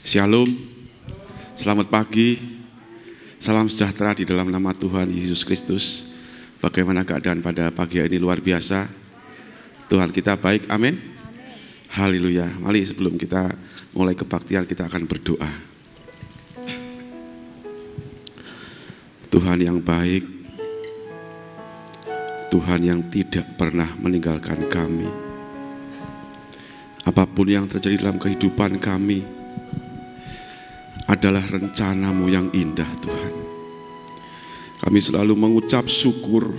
Shalom, selamat pagi, salam sejahtera di dalam nama Tuhan Yesus Kristus. Bagaimana keadaan pada pagi ini? Luar biasa. Tuhan kita baik, amin. Haleluya. Mari sebelum kita mulai kebaktian kita akan berdoa. Tuhan yang baik, Tuhan yang tidak pernah meninggalkan kami. Apapun yang terjadi dalam kehidupan kami adalah rencana-Mu yang indah, Tuhan. Kami selalu mengucap syukur,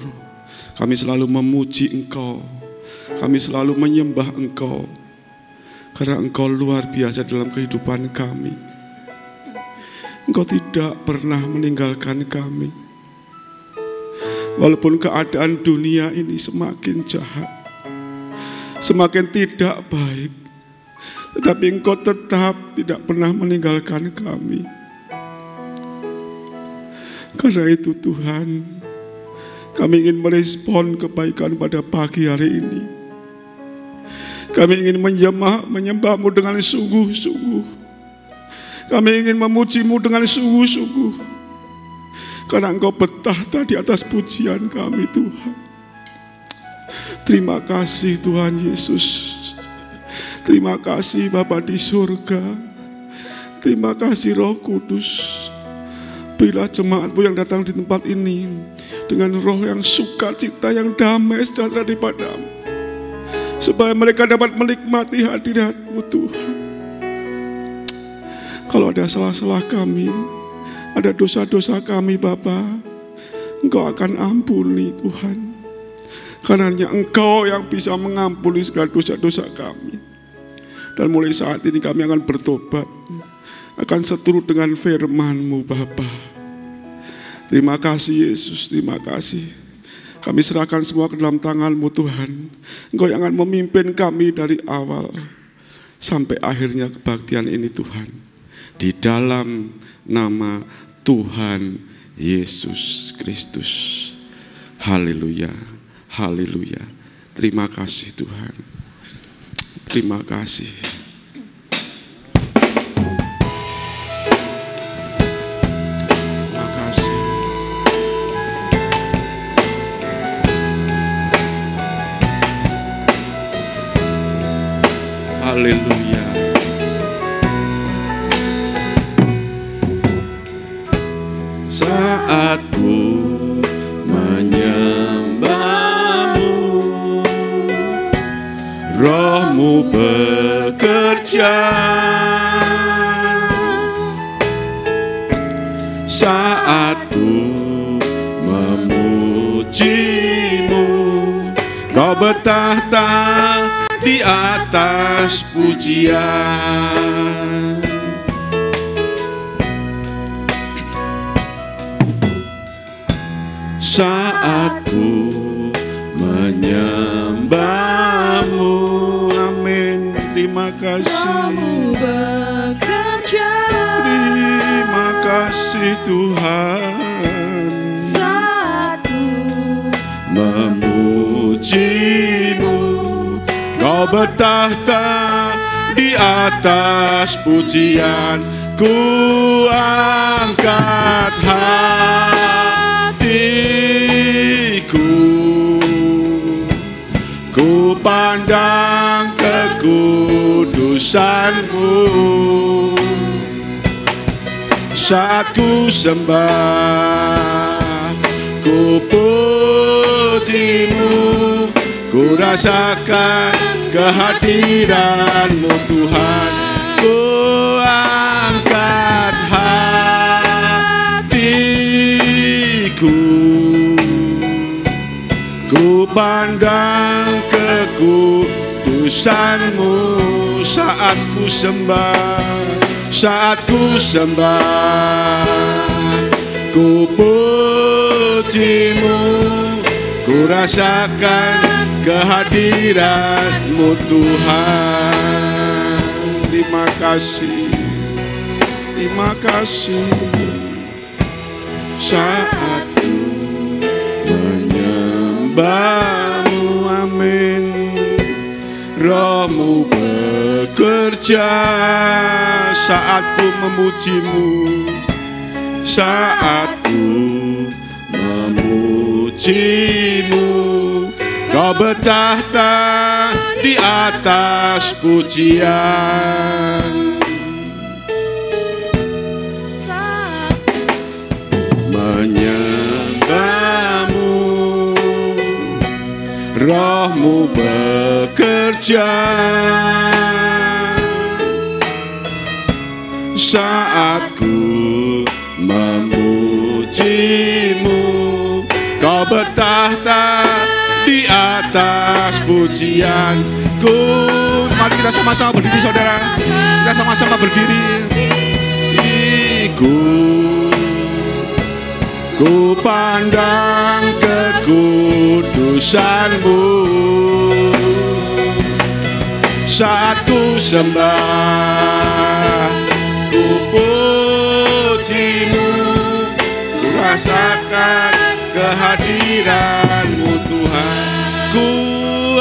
kami selalu memuji Engkau, kami selalu menyembah Engkau, karena Engkau luar biasa dalam kehidupan kami. Engkau tidak pernah meninggalkan kami. Walaupun keadaan dunia ini semakin jahat, semakin tidak baik, tetapi Engkau tetap tidak pernah meninggalkan kami. Karena itu Tuhan, kami ingin merespon kebaikan pada pagi hari ini. Kami ingin menyembah-Mu dengan sungguh-sungguh. Kami ingin memuji-Mu dengan sungguh-sungguh. Karena Engkau bertahta di atas pujian kami, Tuhan. Terima kasih Tuhan Yesus. Terima kasih Bapa di surga. Terima kasih Roh Kudus. Berilah jemaat-Mu yang datang di tempat ini dengan roh yang sukacita, yang damai sejahtera di padamu, supaya mereka dapat menikmati hadirat-Mu Tuhan. Kalau ada salah-salah kami, ada dosa-dosa kami Bapa, Engkau akan ampuni Tuhan. Karena hanya Engkau yang bisa mengampuni segala dosa-dosa kami. Dan mulai saat ini kami akan bertobat, akan seturut dengan firman-Mu Bapa. Terima kasih Yesus, terima kasih. Kami serahkan semua ke dalam tangan-Mu Tuhan. Engkau yang akan memimpin kami dari awal sampai akhirnya kebaktian ini Tuhan. Di dalam nama Tuhan Yesus Kristus. Haleluya, haleluya. Terima kasih Tuhan. Terima kasih. Terima kasih. Haleluya. Saat ku menyembah-Mu, Roh-Mu bekerja. Saat ku memuji-Mu, Kau bertahta di atas pujian. Saat ku menyembah-Mu, amin. Terima kasih. Terima kasih Tuhan. Saat ku memuji-Mu, Kau bertahta di atas pujian. Ku angkat hatiku, ku pandang kekudusan-Mu. Saat ku sembah, ku puji-Mu, ku rasakan kehadiran-Mu Tuhan. Ku angkat hatiku, ku pandang kekudusan-Mu. Saat ku sembah, ku puji-Mu, ku rasakan kehadiran-Mu Tuhan. Terima kasih, terima kasih. Saat ku menyembah-Mu, amin. Roh-Mu bekerja. saat ku memujimu, saat ku memujimu. Kau bertahta di atas pujian. Menyembahmu, Rohmu bekerja. Saat ku memujimu, Kau bertahta di atas pujianku. Mari kita sama-sama berdiri, saudara. Kita sama-sama berdiri. Ku pandang kekudusan-Mu, saat ku sembah, ku puji-Mu, ku rasakan kehadiran-Mu Tuhan. Ku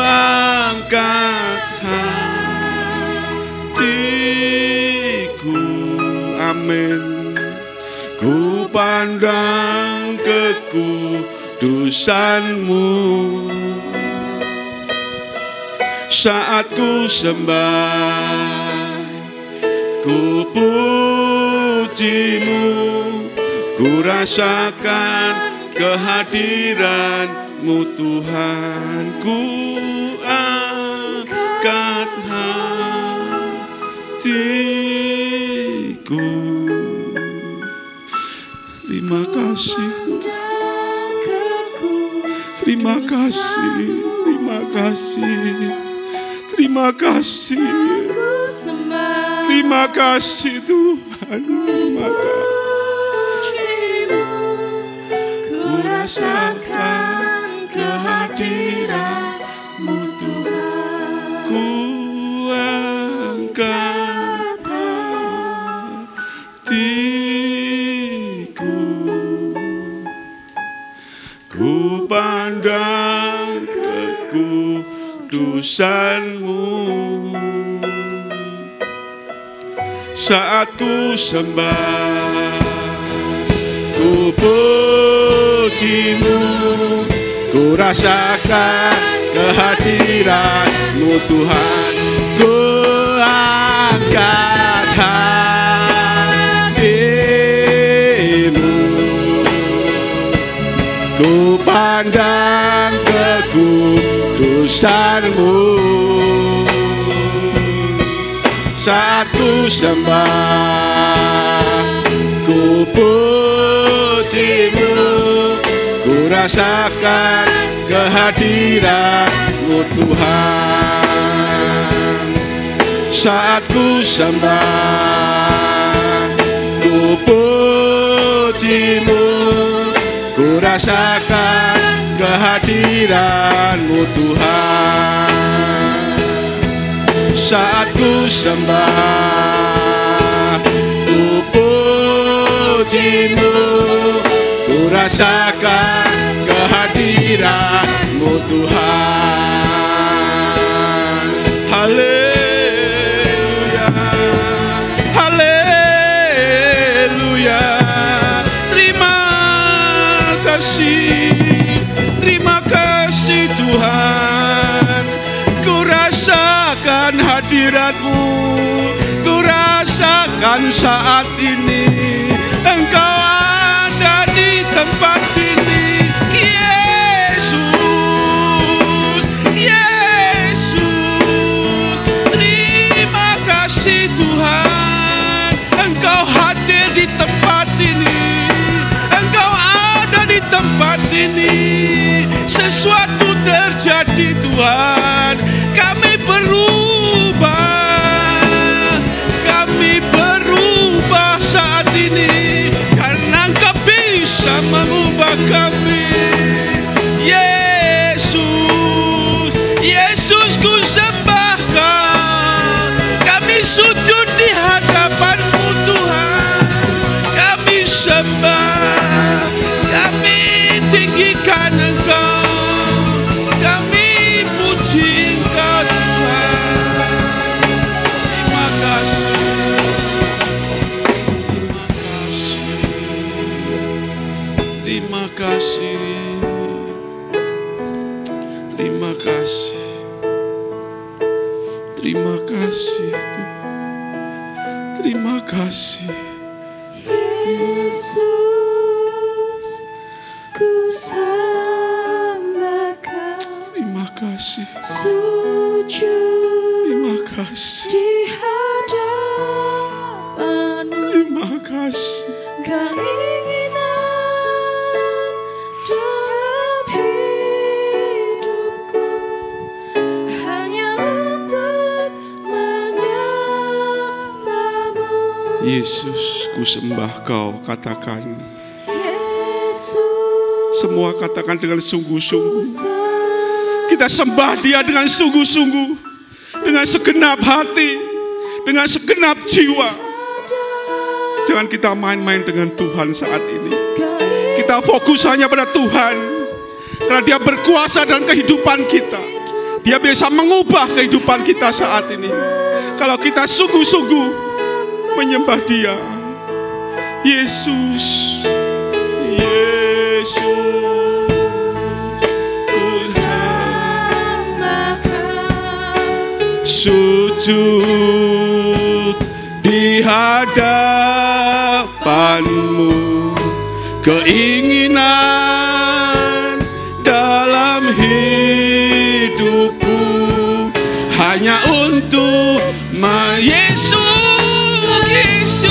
angkat hatiku, amin. Ku pandang kekudusan-Mu, saat ku sembah, ku puji-Mu, ku rasakan kehadiran-Mu Tuhan. Ku angkat hatiku. Terima kasih Tuhan. Terima kasih. Terima kasih. Terima kasih. Terima kasih Tuhan. Terima kasih. Ku rasakan kehadiran-Mu Tuhan. Ku angkat hatiku. Ku pandang kekudusan-Mu, saat ku sembah, ku puji-Mu, ku rasakan kehadiran-Mu Tuhan. Ku angkat hatimu, ku pandang kekudusan-Mu, saat ku sembah, ku puji-Mu, ku rasakan kehadiran-Mu Tuhan. Saat ku sembah, ku puji-Mu, ku rasakan kehadiran-Mu Tuhan. Saat ku sembah, ku puji-Mu, ku rasakan kehadiran-Mu Tuhan. Haleluya, haleluya. Terima kasih Tuhan. Ku rasakan hadirat-Mu, ku rasakan saat ini Engkau ada di tempat ini. Yesus, Yesus, terima kasih Tuhan. Engkau hadir di tempat ini, Engkau ada di tempat ini. Sesuatu terjadi Tuhan. Kami berubah, kami berubah saat ini karena Engkau bisa mengubah kami. Yesus, Yesus ku sembah Kau. Kami sujud di hadapan-Mu Tuhan. Kami sembah, kami tinggikan Engkau, kami puji Terima kasih Tuhan. Terima kasih Yesus, ku sembahkan. Terima kasih. Sujud Terima kasih. di hadapan-Mu. Terima kasih. Keinginan dalam hidupku hanya untuk menyembah-Mu. Yesus, ku sembah Kau, katakan. Yesus, Semua katakan dengan sungguh-sungguh. sembah Kita sembah Dia dengan sungguh-sungguh, dengan segenap hati, dengan segenap jiwa. Jangan kita main-main dengan Tuhan saat ini. Kita fokus hanya pada Tuhan, karena Dia berkuasa dalam kehidupan kita. Dia bisa mengubah kehidupan kita saat ini. Kalau kita sungguh-sungguh menyembah Dia. Yesus, Yesus, sujud di hadapan-Mu, keinginan dalam hidupku hanya untuk Yesus, Yesus.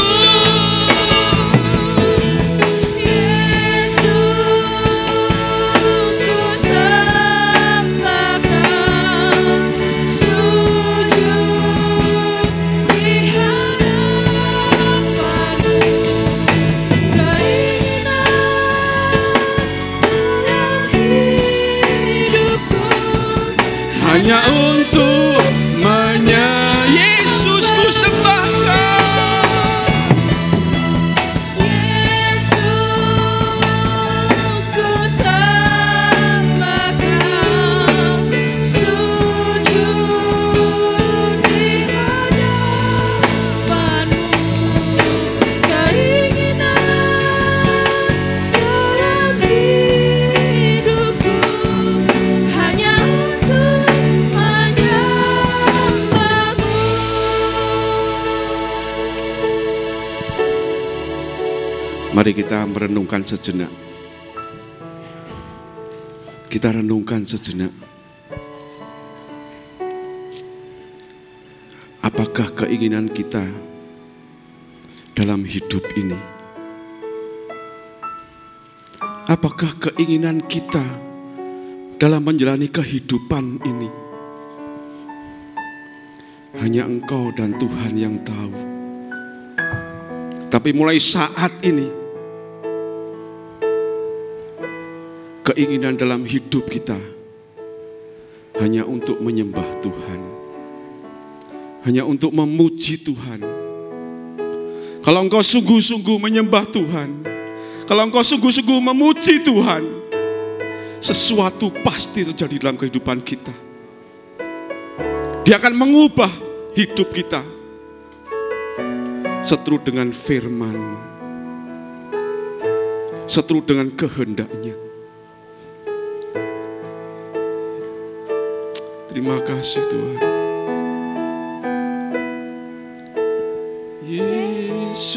Hanya untuk Yesus ku sembahkan. Yesus, ku sembahkan. Sujud di hadapan-Mu. Keinginan dalam hidupku hanya untuk menyembah-Mu. Mari kita merenungkan sejenak. Kita renungkan sejenak. Apakah keinginan kita dalam hidup ini? Apakah keinginan kita dalam menjalani kehidupan ini? Hanya Engkau dan Tuhan yang tahu. Tapi mulai saat ini, keinginan dalam hidup kita hanya untuk menyembah Tuhan, hanya untuk memuji Tuhan. Kalau engkau sungguh-sungguh menyembah Tuhan, kalau engkau sungguh-sungguh memuji Tuhan, sesuatu pasti terjadi dalam kehidupan kita. Dia akan mengubah hidup kita seturut dengan firman-Mu, seturut dengan kehendak-Nya. Terima kasih Tuhan. Yesus,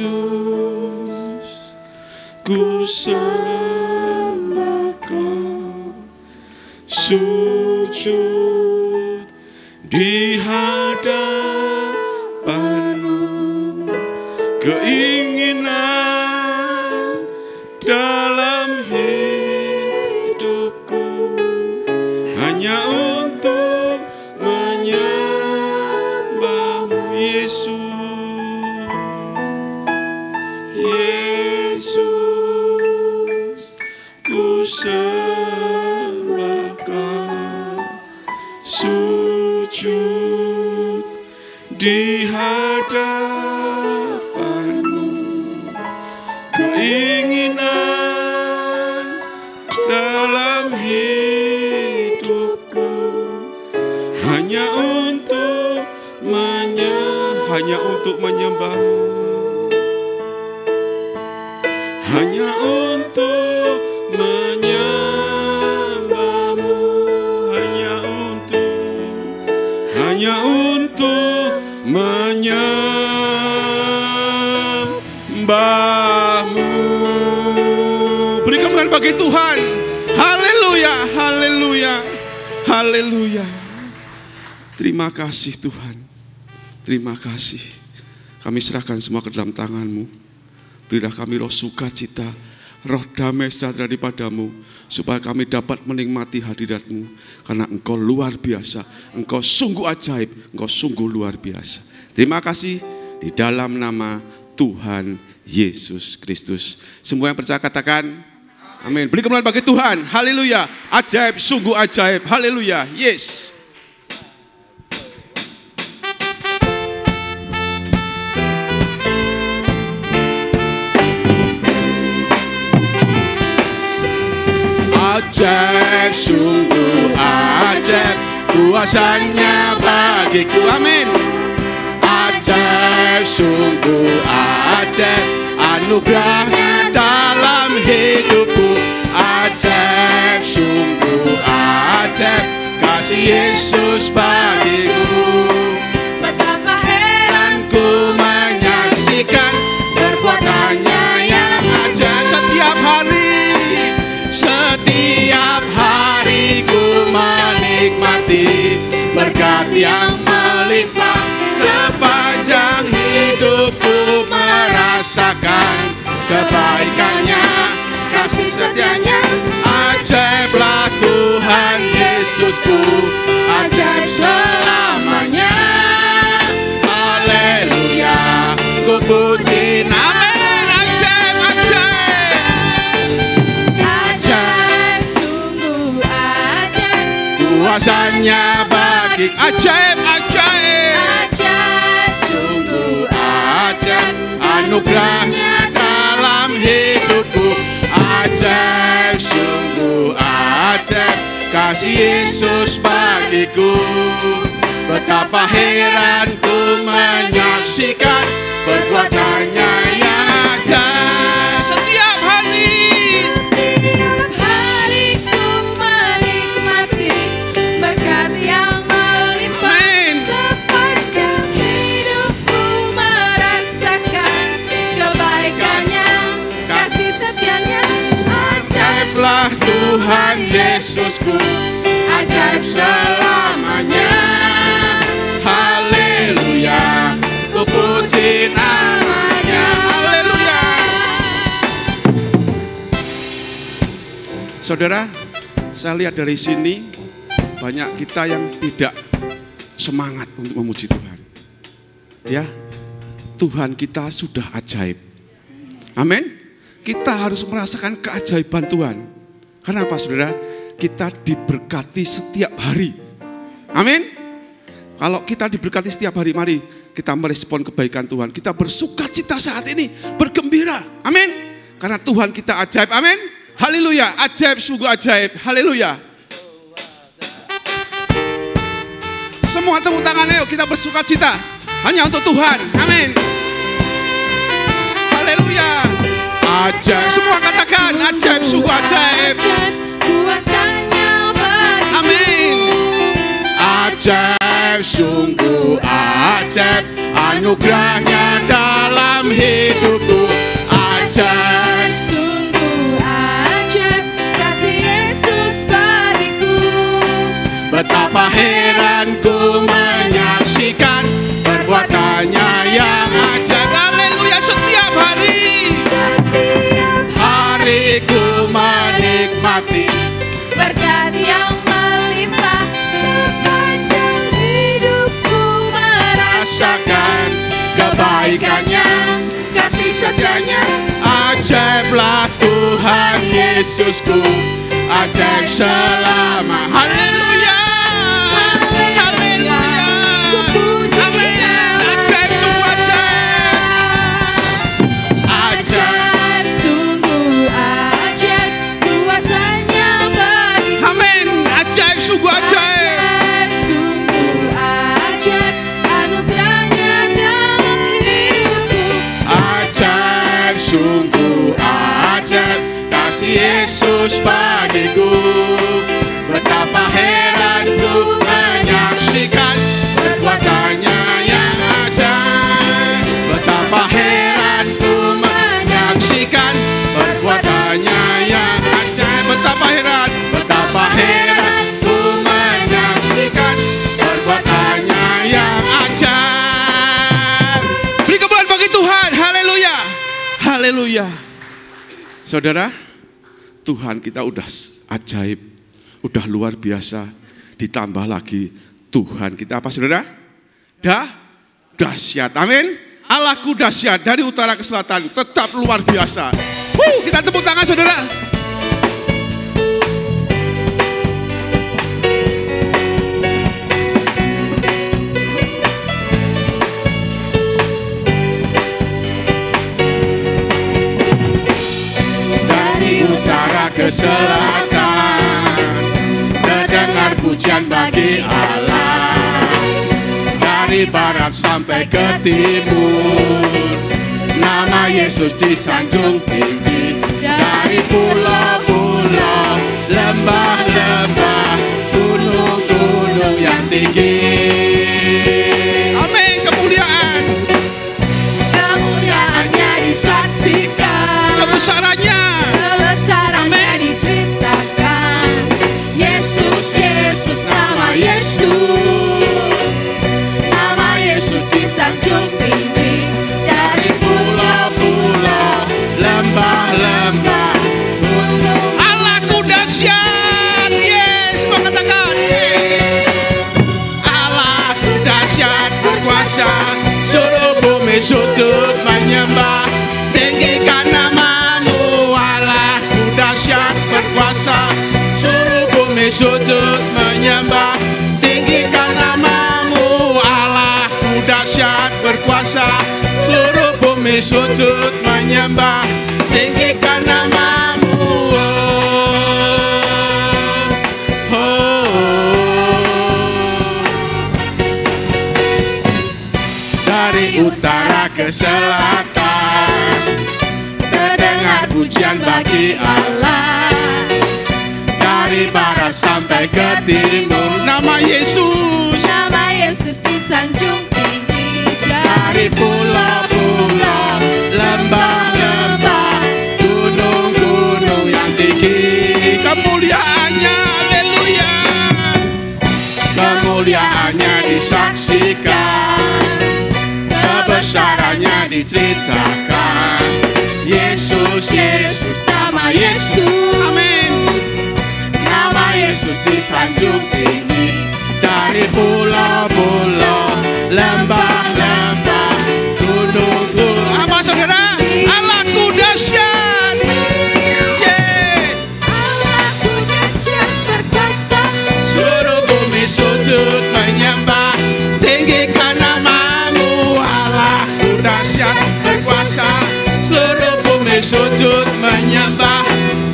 ku sembahkan. Sujud di hadapan-Mu, keinginan dalam hidupku hanya untuk menyembah-Mu. Yesus, Yesus, ku sembahkan. Sujud di hadapan-Mu, keinginan dalam hidupku hanya untuk menyembah-Mu, hanya untuk menyembah-Mu, hanya untuk menyembahmu. Beri kemuliaan bagi Tuhan. Haleluya, haleluya, haleluya. Terima kasih Tuhan. Terima kasih. Kami serahkan semua ke dalam tangan-Mu. Berilah kami roh sukacita, roh damai sejahtera daripada-Mu, supaya kami dapat menikmati hadirat-Mu. Karena Engkau luar biasa, Engkau sungguh ajaib, Engkau sungguh luar biasa. Terima kasih di dalam nama Tuhan Yesus Kristus. Semua yang percaya katakan amin. Beri kemuliaan bagi Tuhan. Haleluya. Ajaib, sungguh ajaib. Haleluya. Yes. Ajaib, sungguh ajaib, kuasanya bagiku. Amin. Ajaib, sungguh ajaib, anugerahnya dalam hidupku. Ajaib, sungguh ajaib, kasih Yesus bagiku. Betapa heran ku menyaksikan perbuatannya yang ajaib. Setiap hari ku menikmati berkat yang melimpah. Sepanjang hidupku merasakan kebaikannya, kasih setianya. Ajaiblah Tuhan Yesusku, ajaib selamanya. Haleluya, ku puji nama. Kuasanya bagi ajaib, ajaib, ajaib, sungguh ajaib, anugerahnya dalam hidupku. Ajaib, sungguh ajaib, kasih Yesus bagiku. Betapa heran ku menyaksikan perbuatannya yang ajaib. Setiap hari ku menikmati berkat yang melimpah. Sepanjang hidupku merasakan kebaikannya, kasih setianya. Ajaiblah Tuhan Yesusku, ajaib selamanya. Haleluya, ku puji namanya. Haleluya. Saudara, saya lihat dari sini banyak kita yang tidak semangat untuk memuji Tuhan. Ya, Tuhan kita sudah ajaib. Amin. Kita harus merasakan keajaiban Tuhan. Kenapa saudara? Kita diberkati setiap hari. Amin. Kalau kita diberkati setiap hari, mari kita merespon kebaikan Tuhan. Kita bersuka cita saat ini, bergembira. Amin. Karena Tuhan kita ajaib. Amin. Haleluya. Ajaib, sungguh ajaib. Haleluya. Semua tepuk tangan, ayo kita bersuka cita. Hanya untuk Tuhan. Amin. Haleluya. Ajaib. Semua katakan ajaib, sungguh ajaib. Kuasanya bagiku. Amin. Ajaib, sungguh ajaib, anugerahnya dalam hidupku. Ajaib, sungguh ajaib, kasih Yesus bagiku. Betapa heran ku menyaksikan perbuatannya yang ajaib. Haleluya. Setiap hari ku menikmati berkat yang melimpah. Sepanjang hidupku merasakan kebaikannya, kasih setianya. Ajaiblah Tuhan Yesusku, ajaib selama. Haleluya. Haleluya. Amin. Ajaib, sungguh ajaib. Ajaib, sungguh ajaib, kuasanya bagiku. Amin. Ajaib, sungguh ajaib. Sungguh ajaib, anugerahnya dalam hidupku. Ajaib, sungguh ajaib, kasih Yesus bagiku. Betapa heran ku menyaksikan Haleluya. Saudara, Tuhan kita udah ajaib, udah luar biasa. Ditambah lagi Tuhan kita apa saudara? Dahsyat. Amin. Allahku dahsyat dari utara ke selatan, tetap luar biasa. Kita tepuk tangan saudara. Ke selatan, terdengar pujian bagi Allah. Dari barat sampai ke timur, nama Yesus disanjung tinggi. Dari pulau-pulau, lembah-lembah, gunung-gunung yang tinggi. Amin. Kemuliaannya disaksikan, kebesarannya diceritakan. Yesus, Yesus, nama Yesus disanjung tinggi. Dari pulau-pulau, lembah-lembah, gunung. Allahku dahsyat, yes, kau katakan. Allahku dahsyat berkuasa, seluruh bumi sujud menyembah, tinggikan namamu. Allahku dahsyat berkuasa, seluruh bumi sujud menyembah, tinggikan namamu. Allahku dahsyat berkuasa, seluruh bumi sujud menyembah, tinggikan namamu. Dari utara ke selatan, terdengar pujian bagi Allah. Dari barat sampai ke timur, nama Yesus disanjung tinggi. Dari pulau-pulau, lembah-lembah, gunung-gunung yang tinggi. Kemuliaannya, haleluya. Kemuliaannya disaksikan, kebesarannya diceritakan. Yesus, Yesus, nama Yesus. Amin. Nama Yesus disanjung tinggi. Dari pulau-pulau, lembah-lembah, gunung-gunung. Apa saudara? Allahku dahsyat. Allahku dahsyat berkuasa, seluruh bumi sujud menyembah, tinggikan namamu. Allahku dahsyat berkuasa, seluruh bumi sujud menyembah,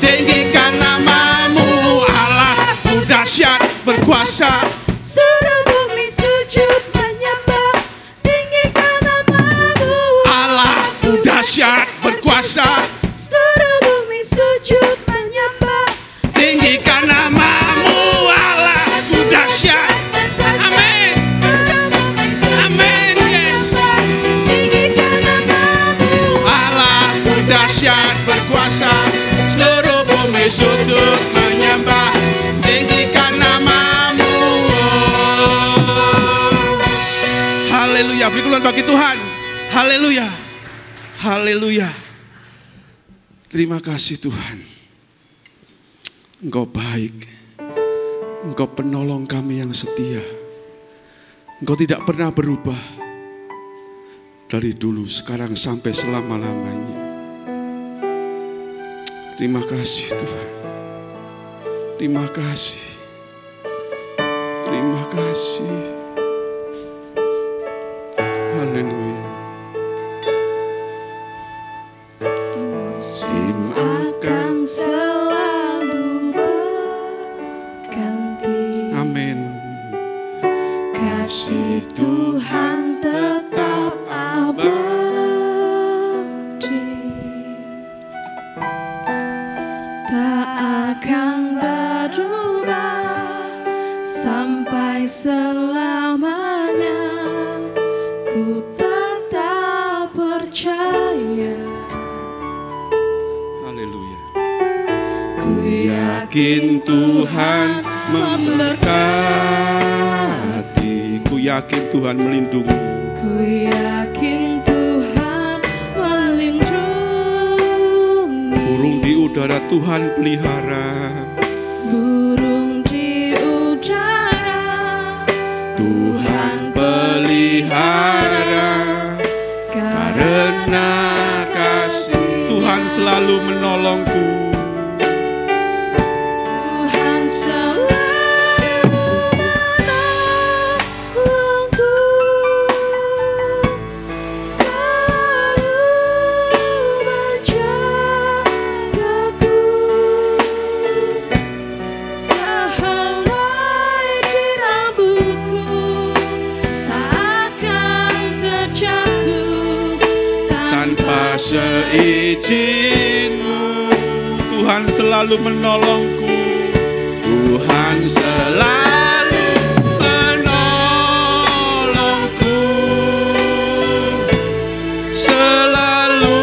tinggikan namamu. Allahku dahsyat berkuasa, seluruh bumi sujud menyembah, tinggikan namamu. Allahku dahsyat berkuasa, seluruh bumi sujud menyembah, tinggikan namamu. Allahku dahsyat. Amin. Amin. Yes. Tinggikan namamu. Allahku dahsyat berkuasa, seluruh bumi sujud menyembah, tinggikan namamu. Haleluya. Beri kemuliaan bagi Tuhan. Haleluya. Haleluya. Terima kasih Tuhan. Engkau baik. Engkau penolong kami yang setia. Engkau tidak pernah berubah. Dari dulu, sekarang, sampai selama-lamanya. Terima kasih Tuhan. Terima kasih. Terima kasih. Haleluya. Musim akan selalu berganti. Amin. Kasih Tuhan tetap abadi, tak akan berubah sampai selamanya. Ku tetap percaya. Haleluya. Ku yakin Tuhan memberkati. Ku yakin Tuhan melindungi. Ku yakin Tuhan melindungi. Saudara, Tuhan pelihara burung di udara, Tuhan pelihara karena kasih. Tuhan selalu menolongku. Tuhan selalu menolongku, selalu menjagaku. Sehelai di rambutku tak akan terjatuh Tanpa seizinmu, Tuhan selalu menolongku. Tuhan selalu menolongku, selalu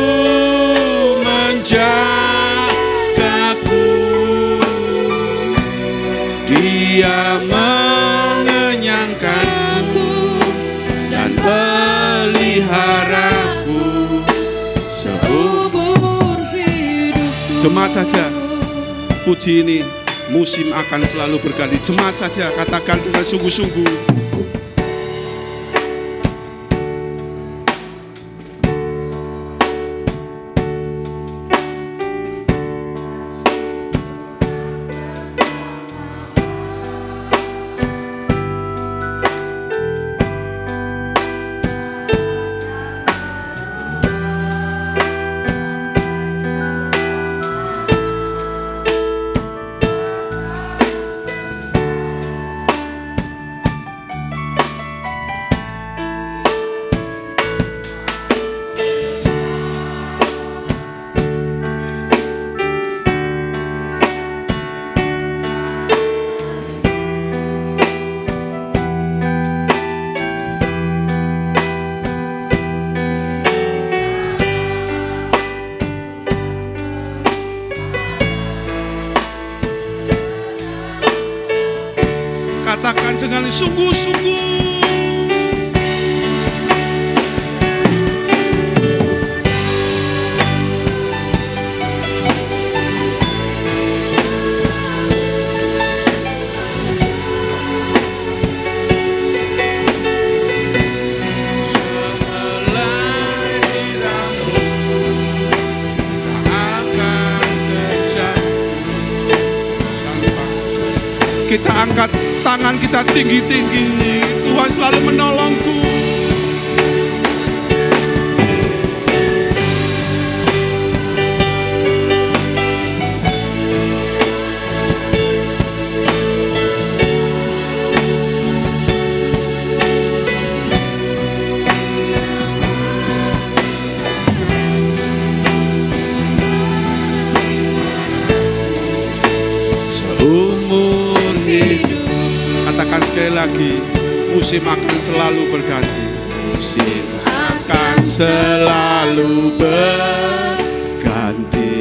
menjagaku. Dia mengenyangkanku dan peliharaku seumur hidupku. Jemaat saja, puji ini musim akan selalu berganti. Jemaat saja, katakan dengan sungguh-sungguh. Katakan dengan sungguh-sungguh. Kita angkat tangan kita tinggi-tinggi. Tuhan selalu menolongku. Seumur hidup. Katakan sekali lagi, musim akan selalu berganti. Musim akan selalu berganti.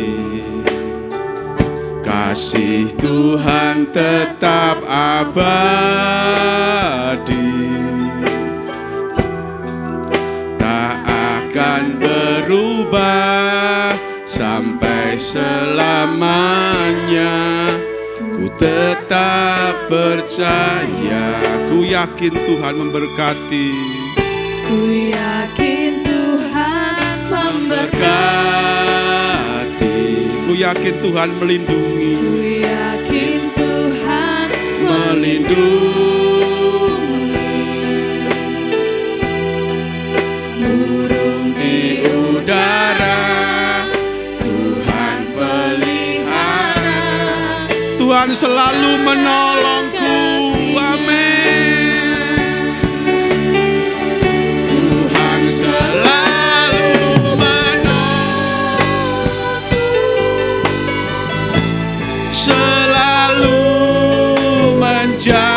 Kasih Tuhan tetap abadi, tak akan berubah sampai selamanya. Ku tetap percaya, ku yakin Tuhan memberkati. Ku yakin Tuhan memberkati. Ku yakin Tuhan melindungi. Ku yakin Tuhan melindungi. Burung di udara, Tuhan pelihara. Tuhan selalu menolongku. Amin. Tuhan selalu menolongku, selalu menjagaku.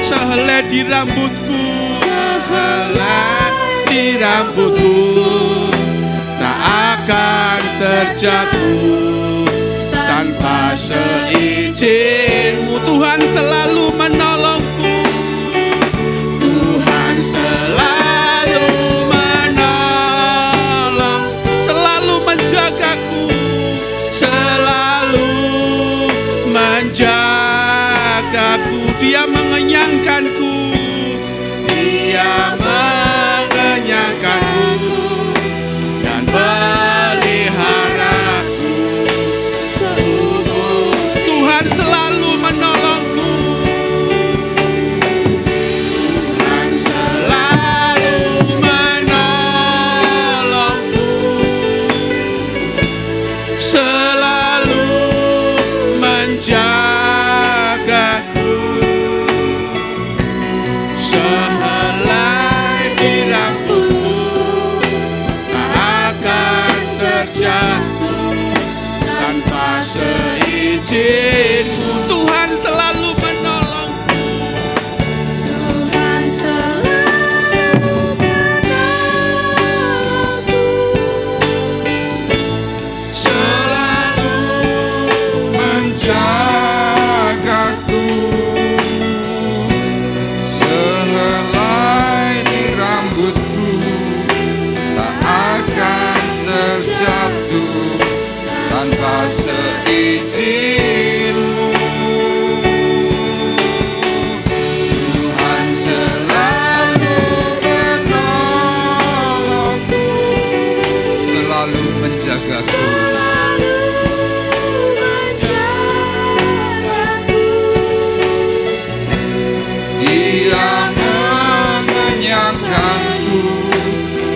Sehelai di rambutku, sehelai di rambutku, tak akan terjatuh tanpa seizinmu. Tuhan selalu menolongku. Tuhan selalu menolong, selalu menjagaku. Dia mengenyangkanku. Dia mengenyangkanku dan peliharaku seumur. Tuhan selalu menolongku. Tuhan selalu menolongku, selalu menjagaku. Sehelai di rambutku tak akan terjatuh tanpa seizinku. Tuhan selalu menolongku. Tuhan selalu menolongku, Selalu menjagaku. Sehelai di rambutku tak akan terjatuh tanpa seizinku. Tuhan selalu menolongku, selalu menjagaku. Dia mengenyangkanku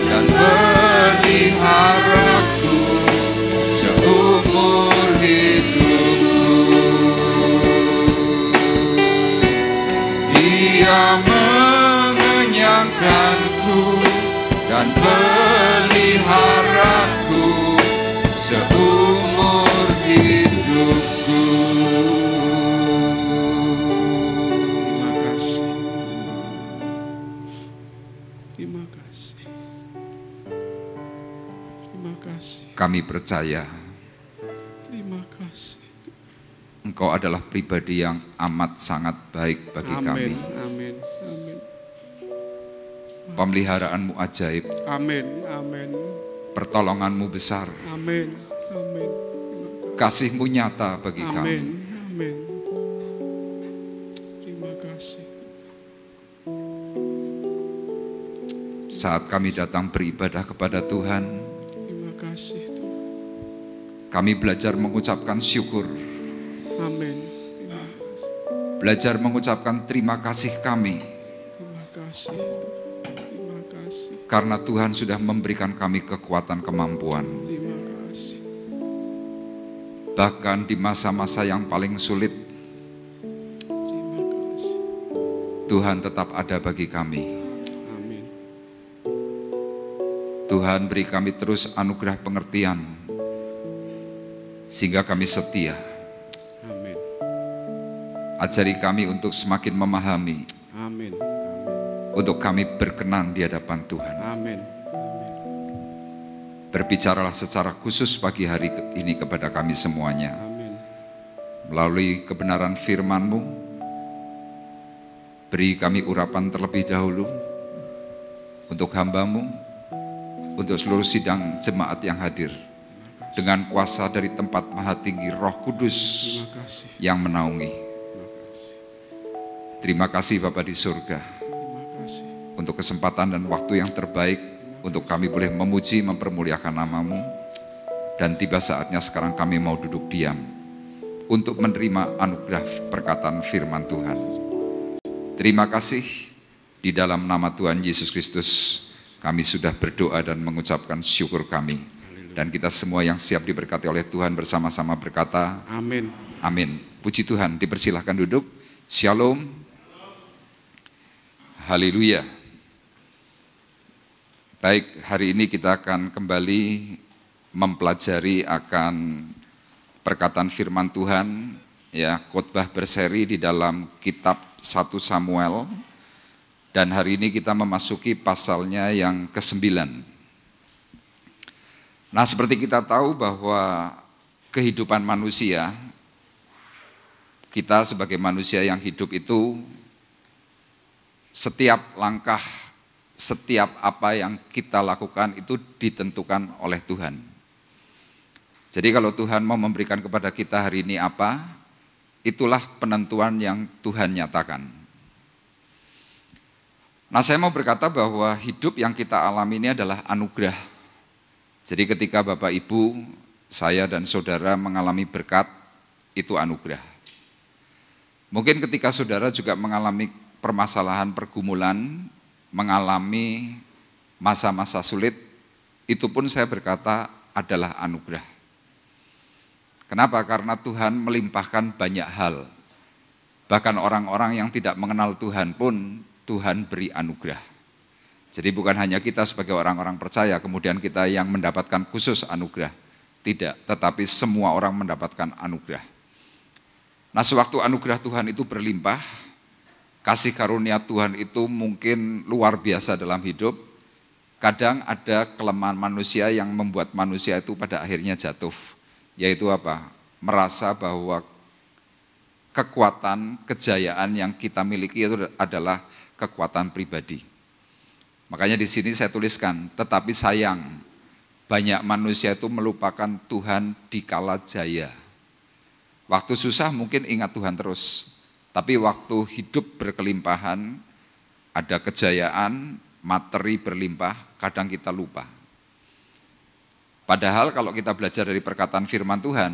dan peliharaku seumur hidupku. Dia mengenyangkanku dan peliharaku seumur hidupku. Terima kasih. Terima kasih. Kami percaya Terima kasih. Engkau adalah pribadi yang amat sangat baik bagi kami. Amin. Amin. Pemeliharaanmu ajaib, Amin. Amin. pertolonganmu besar, Amin. Amin. kasihmu nyata bagi Amin. kami. Amin. Terima kasih. Saat kami datang beribadah kepada Tuhan, Terima kasih Tuhan. kami belajar mengucapkan syukur, Amin. Terima kasih. belajar mengucapkan terima kasih kami, Terima kasih Tuhan. Terima kasih. karena Tuhan sudah memberikan kami kekuatan kemampuan. Terima kasih. Bahkan di masa-masa yang paling sulit, Terima kasih. Tuhan tetap ada bagi kami. Amin. Tuhan beri kami terus anugerah pengertian, sehingga kami setia. Amin. Ajari kami untuk semakin memahami, Amin. untuk kami berkenan di hadapan Tuhan. Amin. Berbicaralah secara khusus pagi hari ini kepada kami semuanya. Amin. Melalui kebenaran firman-Mu, beri kami urapan terlebih dahulu untuk hamba-Mu, untuk seluruh sidang jemaat yang hadir, dengan kuasa dari tempat maha tinggi Roh Kudus Terima kasih. yang menaungi. Terima kasih. Terima kasih Bapa di surga, Terima kasih. untuk kesempatan dan waktu yang terbaik untuk kami boleh memuji, mempermuliakan nama-Mu. Dan tiba saatnya sekarang kami mau duduk diam untuk menerima anugerah perkataan firman Tuhan. Terima kasih, di dalam nama Tuhan Yesus Kristus kami sudah berdoa dan mengucapkan syukur kami. Dan kita semua yang siap diberkati oleh Tuhan bersama-sama berkata, Amin. amin. Puji Tuhan, dipersilahkan duduk. Shalom. Haleluya. Baik, hari ini kita akan kembali mempelajari akan perkataan firman Tuhan, ya, khotbah berseri di dalam kitab 1 Samuel. Dan hari ini kita memasuki pasalnya yang ke-9. Nah, seperti kita tahu bahwa kehidupan manusia, kita sebagai manusia yang hidup itu, setiap langkah, setiap apa yang kita lakukan itu ditentukan oleh Tuhan. Jadi kalau Tuhan mau memberikan kepada kita hari ini apa, itulah penentuan yang Tuhan nyatakan. Nah, saya mau berkata bahwa hidup yang kita alami ini adalah anugerah. Jadi ketika Bapak Ibu, saya dan saudara mengalami berkat, itu anugerah. Mungkin ketika saudara juga mengalami permasalahan pergumulan, mengalami masa-masa sulit, itu pun saya berkata adalah anugerah. Kenapa? Karena Tuhan melimpahkan banyak hal. Bahkan orang-orang yang tidak mengenal Tuhan pun Tuhan beri anugerah. Jadi bukan hanya kita sebagai orang-orang percaya, kemudian kita yang mendapatkan khusus anugerah. Tidak, tetapi semua orang mendapatkan anugerah. Nah, sewaktu anugerah Tuhan itu berlimpah, kasih karunia Tuhan itu mungkin luar biasa dalam hidup. Kadang ada kelemahan manusia yang membuat manusia itu pada akhirnya jatuh. Yaitu apa? Merasa bahwa kekuatan, kejayaan yang kita miliki itu adalah kekuatan pribadi. Makanya di sini saya tuliskan, tetapi sayang, banyak manusia itu melupakan Tuhan di kala jaya. Waktu susah mungkin ingat Tuhan terus, tapi waktu hidup berkelimpahan, ada kejayaan, materi berlimpah, kadang kita lupa. Padahal kalau kita belajar dari perkataan firman Tuhan,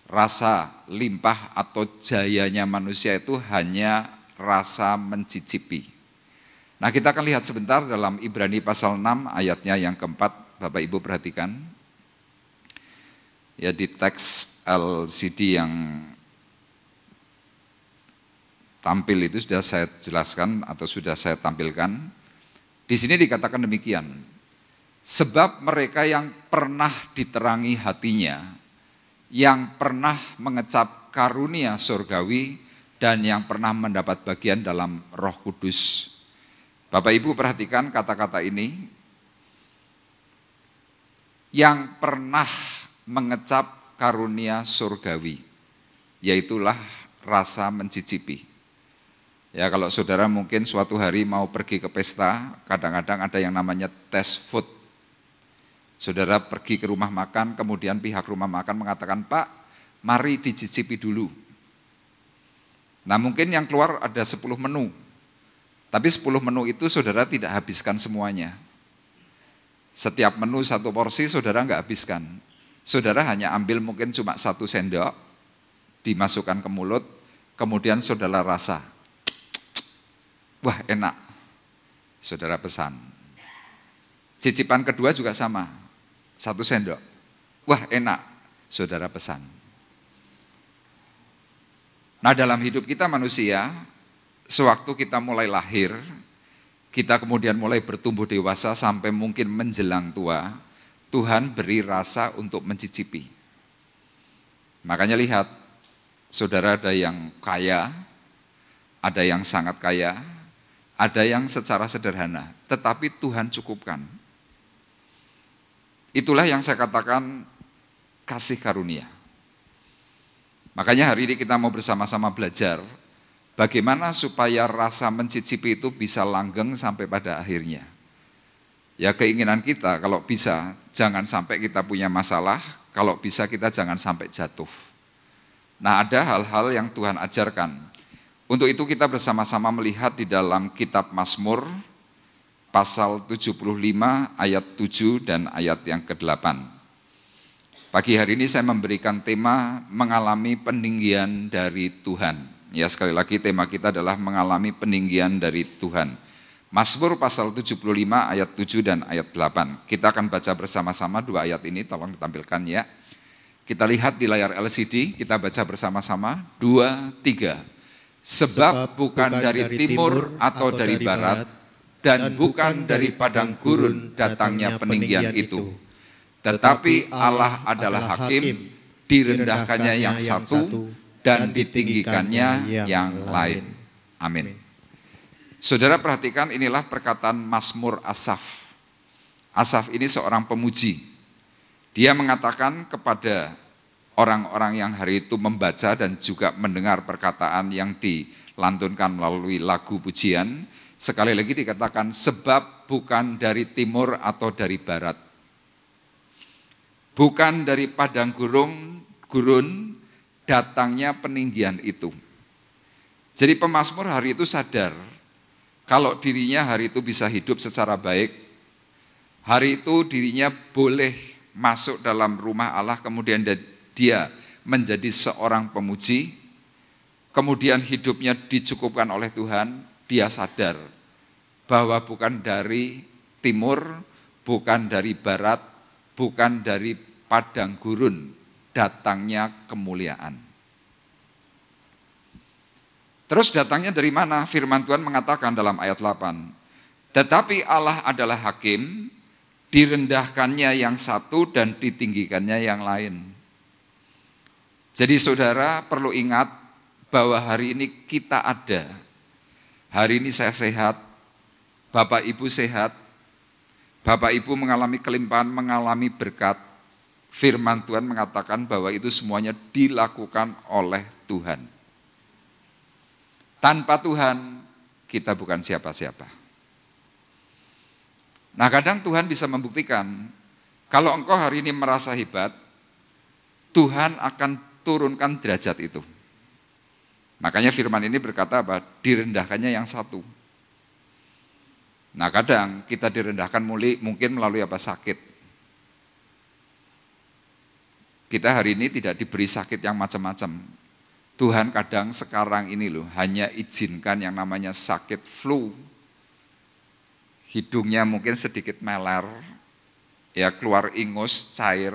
rasa limpah atau jayanya manusia itu hanya rasa mencicipi. Nah, kita akan lihat sebentar dalam Ibrani pasal 6 ayatnya yang keempat, Bapak Ibu perhatikan. Ya, di teks LCD yang tampil itu sudah saya jelaskan atau sudah saya tampilkan. Di sini dikatakan demikian. Sebab mereka yang pernah diterangi hatinya, yang pernah mengecap karunia surgawi, dan yang pernah mendapat bagian dalam Roh Kudus. Bapak Ibu perhatikan kata-kata ini. Yang pernah mengecap karunia surgawi, yaitulah rasa mencicipi. Ya, kalau saudara mungkin suatu hari mau pergi ke pesta, kadang-kadang ada yang namanya taste food. Saudara pergi ke rumah makan, kemudian pihak rumah makan mengatakan, Pak, mari dicicipi dulu. Nah, mungkin yang keluar ada 10 menu, tapi 10 menu itu saudara tidak habiskan semuanya. Setiap menu 1 porsi saudara enggak habiskan. Saudara hanya ambil mungkin cuma 1 sendok, dimasukkan ke mulut, kemudian saudara rasa. Wah, enak. Saudara pesan. Cicipan kedua juga sama, 1 sendok. Wah, enak. Saudara pesan. Nah, dalam hidup kita manusia, sewaktu kita mulai lahir, kita kemudian mulai bertumbuh dewasa sampai mungkin menjelang tua, Tuhan beri rasa untuk mencicipi. Makanya lihat, saudara ada yang kaya, ada yang sangat kaya, ada yang secara sederhana, tetapi Tuhan cukupkan. Itulah yang saya katakan kasih karunia. Makanya hari ini kita mau bersama-sama belajar bagaimana supaya rasa mencicipi itu bisa langgeng sampai pada akhirnya. Ya, keinginan kita kalau bisa jangan sampai kita punya masalah, kalau bisa kita jangan sampai jatuh. Nah, ada hal-hal yang Tuhan ajarkan. Untuk itu kita bersama-sama melihat di dalam kitab Mazmur pasal 75 ayat 7 dan ayat yang ke-8. Pagi hari ini saya memberikan tema mengalami peninggian dari Tuhan. Ya, sekali lagi tema kita adalah mengalami peninggian dari Tuhan. Mazmur pasal 75 ayat 7 dan ayat 8. Kita akan baca bersama-sama 2 ayat ini, tolong ditampilkan ya. Kita lihat di layar LCD, kita baca bersama-sama 2, 3. Sebab bukan dari timur atau dari barat, dan bukan dari padang gurun datangnya peninggian itu. Tetapi Allah adalah hakim, direndahkannya yang satu dan ditinggikannya yang lain. Amin. Saudara perhatikan, inilah perkataan Mazmur Asaf. Asaf ini seorang pemuji. Dia mengatakan kepada orang-orang yang hari itu membaca dan juga mendengar perkataan yang dilantunkan melalui lagu pujian. Sekali lagi dikatakan, sebab bukan dari timur atau dari barat. Bukan dari padang gurun, datangnya peninggian itu. Jadi pemazmur hari itu sadar kalau dirinya hari itu bisa hidup secara baik, hari itu dirinya boleh masuk dalam rumah Allah, kemudian dia menjadi seorang pemuji, kemudian hidupnya dicukupkan oleh Tuhan. Dia sadar bahwa bukan dari timur, bukan dari barat, bukan dari padang gurun datangnya kemuliaan. Terus datangnya dari mana? Firman Tuhan mengatakan dalam ayat 8, tetapi Allah adalah hakim, direndahkannya yang satu dan ditinggikannya yang lain. Jadi saudara perlu ingat bahwa hari ini kita ada. Hari ini saya sehat, Bapak Ibu sehat, Bapak Ibu mengalami kelimpahan, mengalami berkat. Firman Tuhan mengatakan bahwa itu semuanya dilakukan oleh Tuhan. Tanpa Tuhan, kita bukan siapa-siapa. Nah, kadang Tuhan bisa membuktikan, kalau engkau hari ini merasa hebat, Tuhan akan turunkan derajat itu. Makanya firman ini berkata apa? Direndahkannya yang satu. Nah, kadang kita direndahkan mungkin melalui apa? Sakit. Kita hari ini tidak diberi sakit yang macam-macam. Tuhan kadang sekarang ini loh hanya izinkan yang namanya sakit flu. Hidungnya mungkin sedikit meler, ya keluar ingus, cair,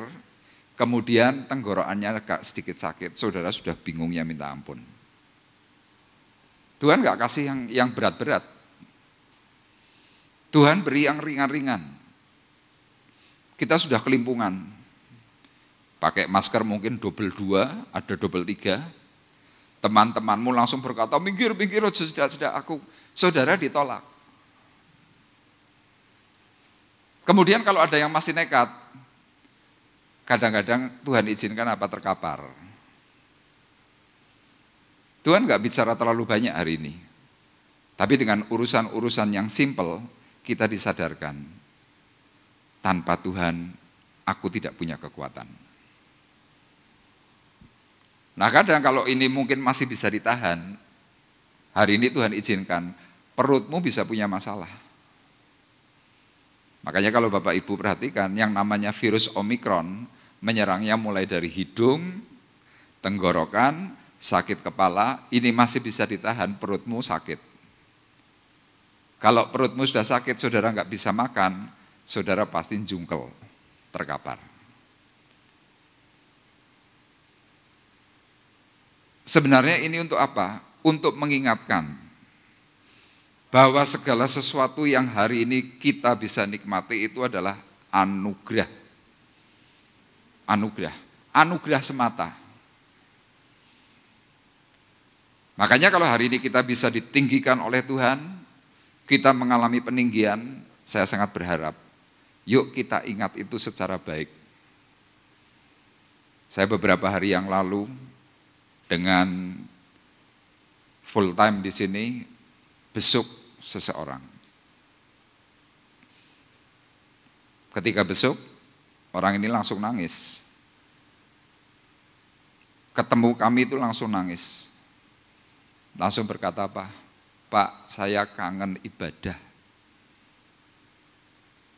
kemudian tenggorokannya agak sedikit sakit. Saudara sudah bingungnya minta ampun. Tuhan gak kasih yang berat-berat. Tuhan beri yang ringan-ringan. Kita sudah kelimpungan. Pakai masker mungkin double 2, ada double 3. Teman-temanmu langsung berkata, minggir, sudah aku. Saudara ditolak. Kemudian kalau ada yang masih nekat, kadang-kadang Tuhan izinkan apa? Terkapar. Tuhan gak bicara terlalu banyak hari ini. Tapi dengan urusan-urusan yang simple, kita disadarkan. Tanpa Tuhan, aku tidak punya kekuatan. Nah kadang kalau ini mungkin masih bisa ditahan, hari ini Tuhan izinkan, perutmu bisa punya masalah. Makanya kalau Bapak Ibu perhatikan, yang namanya virus Omikron, menyerangnya mulai dari hidung, tenggorokan, sakit kepala, ini masih bisa ditahan, perutmu sakit. Kalau perutmu sudah sakit, saudara nggak bisa makan, saudara pasti jungkel, terkapar. Sebenarnya ini untuk apa? Untuk mengingatkan bahwa segala sesuatu yang hari ini kita bisa nikmati itu adalah anugerah. Anugerah semata. Makanya kalau hari ini kita bisa ditinggikan oleh Tuhan, kita mengalami peninggian, saya sangat berharap, yuk kita ingat itu secara baik. Saya beberapa hari yang lalu, dengan full time di sini besuk seseorang. Ketika besuk, orang ini langsung nangis. Ketemu kami itu langsung nangis. Langsung berkata apa? Pak, saya kangen ibadah.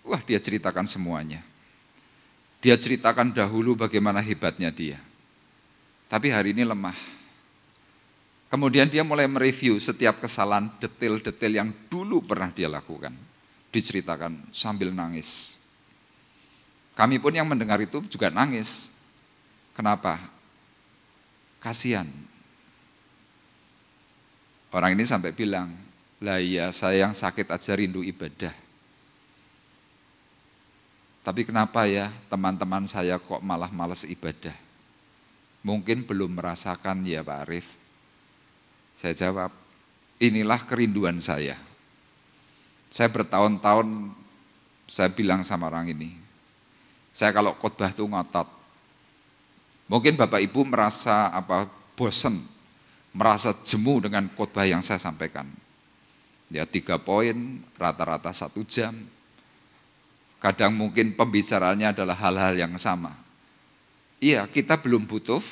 Wah, dia ceritakan semuanya. Dia ceritakan dahulu bagaimana hebatnya dia. Tapi hari ini lemah. Kemudian dia mulai mereview setiap kesalahan detail-detail yang dulu pernah dia lakukan. Diceritakan sambil nangis. Kami pun yang mendengar itu juga nangis. Kenapa? Kasihan. Orang ini sampai bilang, lah iya saya yang sakit aja rindu ibadah. Tapi kenapa ya teman-teman saya kok malah malas ibadah? Mungkin belum merasakan ya Pak Arif. Saya jawab, inilah kerinduan saya. Saya bertahun-tahun, saya bilang sama orang ini, saya kalau khotbah itu ngotot. Mungkin Bapak Ibu merasa bosen, merasa jemu dengan khotbah yang saya sampaikan. Ya 3 poin, rata-rata 1 jam. Kadang mungkin pembicaraannya adalah hal-hal yang sama. Iya, kita belum butuh,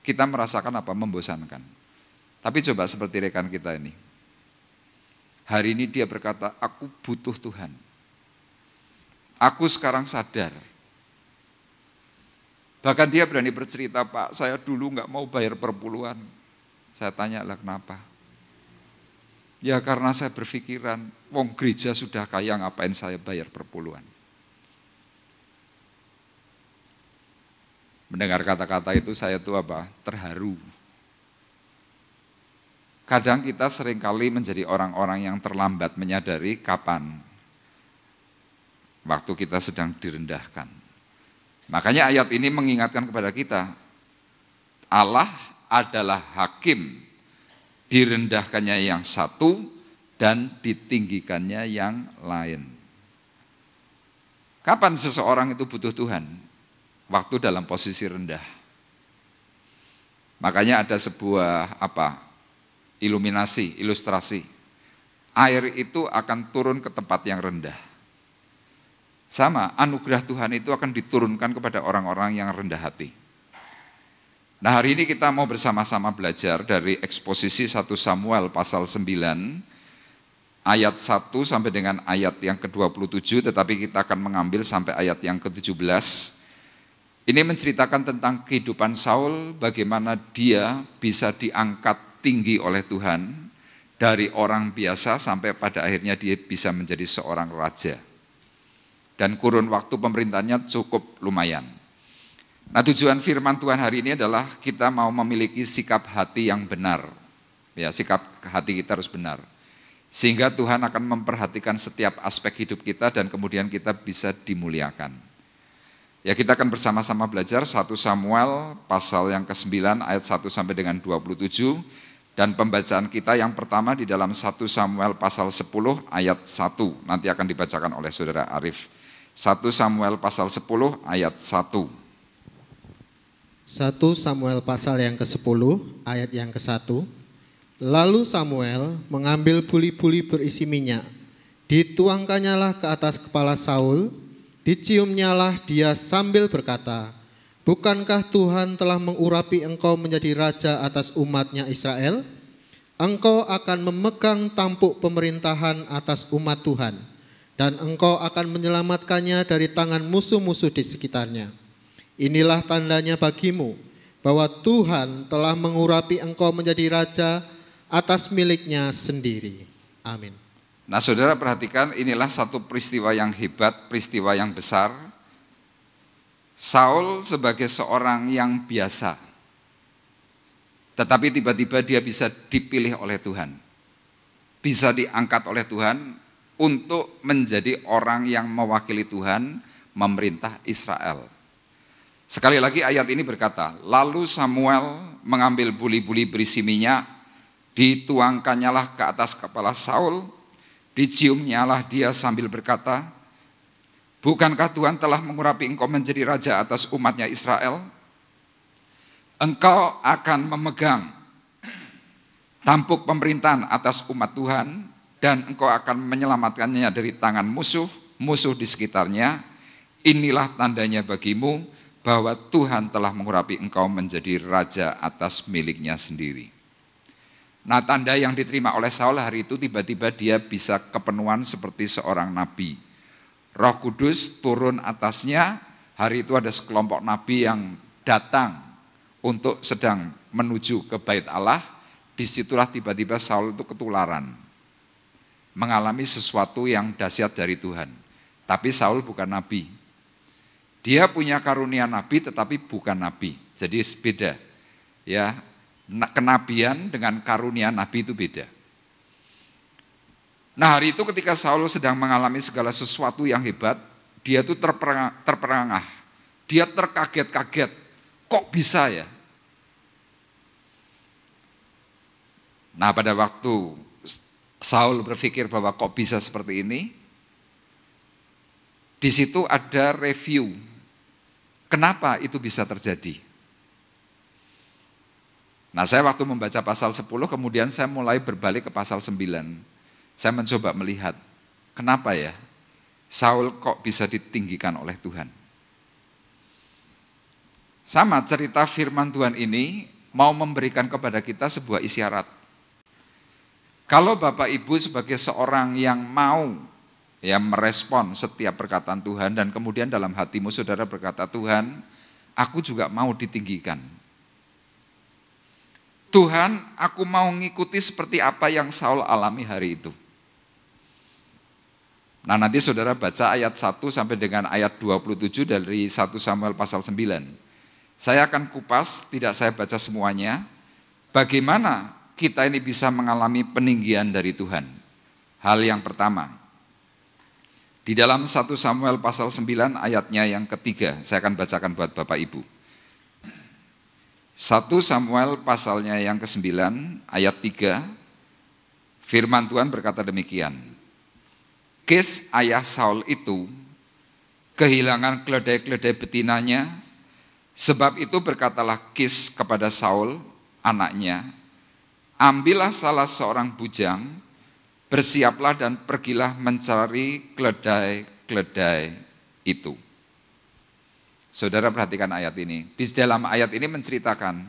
kita merasakan apa? Membosankan. Tapi coba seperti rekan kita ini. Hari ini dia berkata, aku butuh Tuhan. Aku sekarang sadar. Bahkan dia berani bercerita, Pak, saya dulu nggak mau bayar perpuluhan. Saya tanya, lah kenapa? Ya karena saya berpikiran, wong gereja sudah kaya, ngapain saya bayar perpuluhan. Mendengar kata-kata itu saya tuh apa? Terharu. Kadang kita seringkali menjadi orang-orang yang terlambat menyadari kapan waktu kita sedang direndahkan. Makanya ayat ini mengingatkan kepada kita, Allah adalah hakim, direndahkannya yang satu dan ditinggikannya yang lain. Kapan seseorang itu butuh Tuhan? Waktu dalam posisi rendah. Makanya ada sebuah ilustrasi. Air itu akan turun ke tempat yang rendah. Sama, anugerah Tuhan itu akan diturunkan kepada orang-orang yang rendah hati. Nah, hari ini kita mau bersama-sama belajar dari eksposisi 1 Samuel pasal 9 ayat 1 sampai dengan ayat yang ke-27, tetapi kita akan mengambil sampai ayat yang ke-17. Ini menceritakan tentang kehidupan Saul, bagaimana dia bisa diangkat tinggi oleh Tuhan dari orang biasa sampai pada akhirnya dia bisa menjadi seorang raja. Dan kurun waktu pemerintahannya cukup lumayan. Nah, tujuan firman Tuhan hari ini adalah kita mau memiliki sikap hati yang benar. Ya, sikap hati kita harus benar. Sehingga Tuhan akan memperhatikan setiap aspek hidup kita dan kemudian kita bisa dimuliakan. Ya, kita akan bersama-sama belajar 1 Samuel pasal yang ke-9 ayat 1 sampai dengan 27. Dan pembacaan kita yang pertama di dalam 1 Samuel pasal 10 ayat 1. Nanti akan dibacakan oleh Saudara Arif. 1 Samuel pasal 10 ayat 1. 1 Samuel pasal yang ke-10 ayat yang ke-1. Lalu Samuel mengambil buli-buli berisi minyak, dituangkannyalah ke atas kepala Saul, diciumnyalah dia sambil berkata, bukankah Tuhan telah mengurapi engkau menjadi raja atas umatnya Israel? Engkau akan memegang tampuk pemerintahan atas umat Tuhan, dan engkau akan menyelamatkannya dari tangan musuh-musuh di sekitarnya. Inilah tandanya bagimu, bahwa Tuhan telah mengurapi engkau menjadi raja atas miliknya sendiri. Amin. Nah, saudara perhatikan, inilah satu peristiwa yang hebat, peristiwa yang besar. Saul sebagai seorang yang biasa, tetapi tiba-tiba dia bisa dipilih oleh Tuhan. Bisa diangkat oleh Tuhan untuk menjadi orang yang mewakili Tuhan memerintah Israel. Sekali lagi ayat ini berkata, lalu Samuel mengambil buli-buli berisi minyak, dituangkannyalah ke atas kepala Saul, diciumnyalah dia sambil berkata, bukankah Tuhan telah mengurapi engkau menjadi raja atas umatnya Israel? Engkau akan memegang tampuk pemerintahan atas umat Tuhan, dan engkau akan menyelamatkannya dari tangan musuh di sekitarnya. Inilah tandanya bagimu bahwa Tuhan telah mengurapi engkau menjadi raja atas miliknya sendiri. Nah, tanda yang diterima oleh Saul hari itu tiba-tiba dia bisa kepenuhan seperti seorang nabi. Roh Kudus turun atasnya, hari itu ada sekelompok nabi yang datang untuk sedang menuju ke Bait Allah. Disitulah tiba-tiba Saul itu ketularan, mengalami sesuatu yang dahsyat dari Tuhan. Tapi Saul bukan nabi. Dia punya karunia nabi tetapi bukan nabi. Jadi beda. Ya, kenabian dengan karunia nabi itu beda. Nah, hari itu ketika Saul sedang mengalami segala sesuatu yang hebat, dia tuh terperangah. Dia terkaget-kaget. Kok bisa ya? Nah, pada waktu Saul berpikir bahwa kok bisa seperti ini, di situ ada review. Kenapa itu bisa terjadi? Nah, saya waktu membaca pasal 10, kemudian saya mulai berbalik ke pasal 9. Saya mencoba melihat, kenapa ya Saul kok bisa ditinggikan oleh Tuhan? Sama cerita firman Tuhan ini mau memberikan kepada kita sebuah isyarat. Kalau Bapak Ibu sebagai seorang yang mau ya merespon setiap perkataan Tuhan dan kemudian dalam hatimu saudara berkata, Tuhan, aku juga mau ditinggikan. Tuhan, aku mau ngikuti seperti apa yang Saul alami hari itu. Nah, nanti saudara baca ayat 1 sampai dengan ayat 27 dari 1 Samuel pasal 9. Saya akan kupas, tidak saya baca semuanya. Bagaimana kita ini bisa mengalami peninggian dari Tuhan? Hal yang pertama, di dalam 1 Samuel pasal 9 ayatnya yang ketiga, saya akan bacakan buat Bapak Ibu. 1 Samuel pasalnya yang ke-9 ayat 3, firman Tuhan berkata demikian. Kis ayah Saul itu kehilangan keledai-keledai betinanya, sebab itu berkatalah Kis kepada Saul, anaknya, ambillah salah seorang bujang, bersiaplah dan pergilah mencari keledai-keledai itu. Saudara perhatikan ayat ini. Di dalam ayat ini menceritakan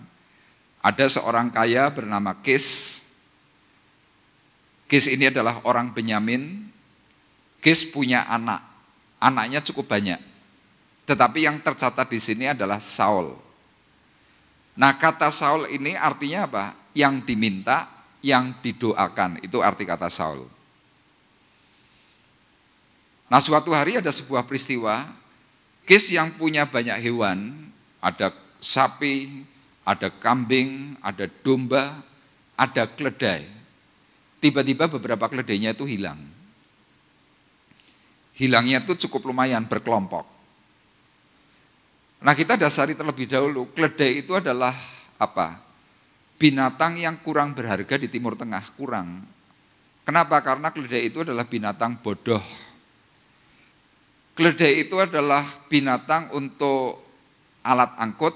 ada seorang kaya bernama Kis. Kis ini adalah orang Benyamin. Kis punya anak. Anaknya cukup banyak. Tetapi yang tercatat di sini adalah Saul. Nah, kata Saul ini artinya apa? Yang diminta, yang didoakan. Itu arti kata Saul. Nah, suatu hari ada sebuah peristiwa. Kis yang punya banyak hewan, ada sapi, ada kambing, ada domba, ada keledai. Tiba-tiba beberapa keledainya itu hilang. Hilangnya itu cukup lumayan, berkelompok. Nah, kita dasari terlebih dahulu, keledai itu adalah apa? Binatang yang kurang berharga di Timur Tengah, kurang. Kenapa? Karena keledai itu adalah binatang bodoh. Keledai itu adalah binatang untuk alat angkut.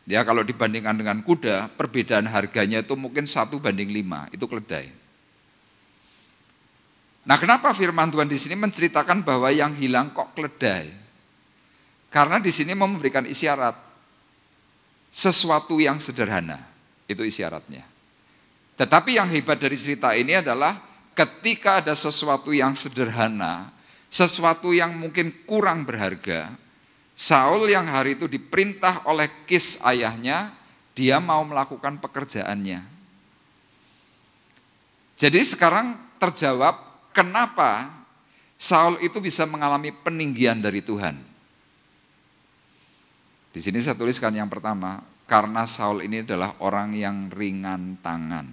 Ya, kalau dibandingkan dengan kuda, perbedaan harganya itu mungkin 1:5, itu keledai. Nah, kenapa firman Tuhan di sini menceritakan bahwa yang hilang kok keledai? Karena di sini mau memberikan isyarat sesuatu yang sederhana, itu isyaratnya. Tetapi yang hebat dari cerita ini adalah ketika ada sesuatu yang sederhana, sesuatu yang mungkin kurang berharga, Saul yang hari itu diperintah oleh Kis ayahnya, dia mau melakukan pekerjaannya. Jadi sekarang terjawab kenapa Saul itu bisa mengalami peninggian dari Tuhan. Di sini saya tuliskan yang pertama, karena Saul ini adalah orang yang ringan tangan.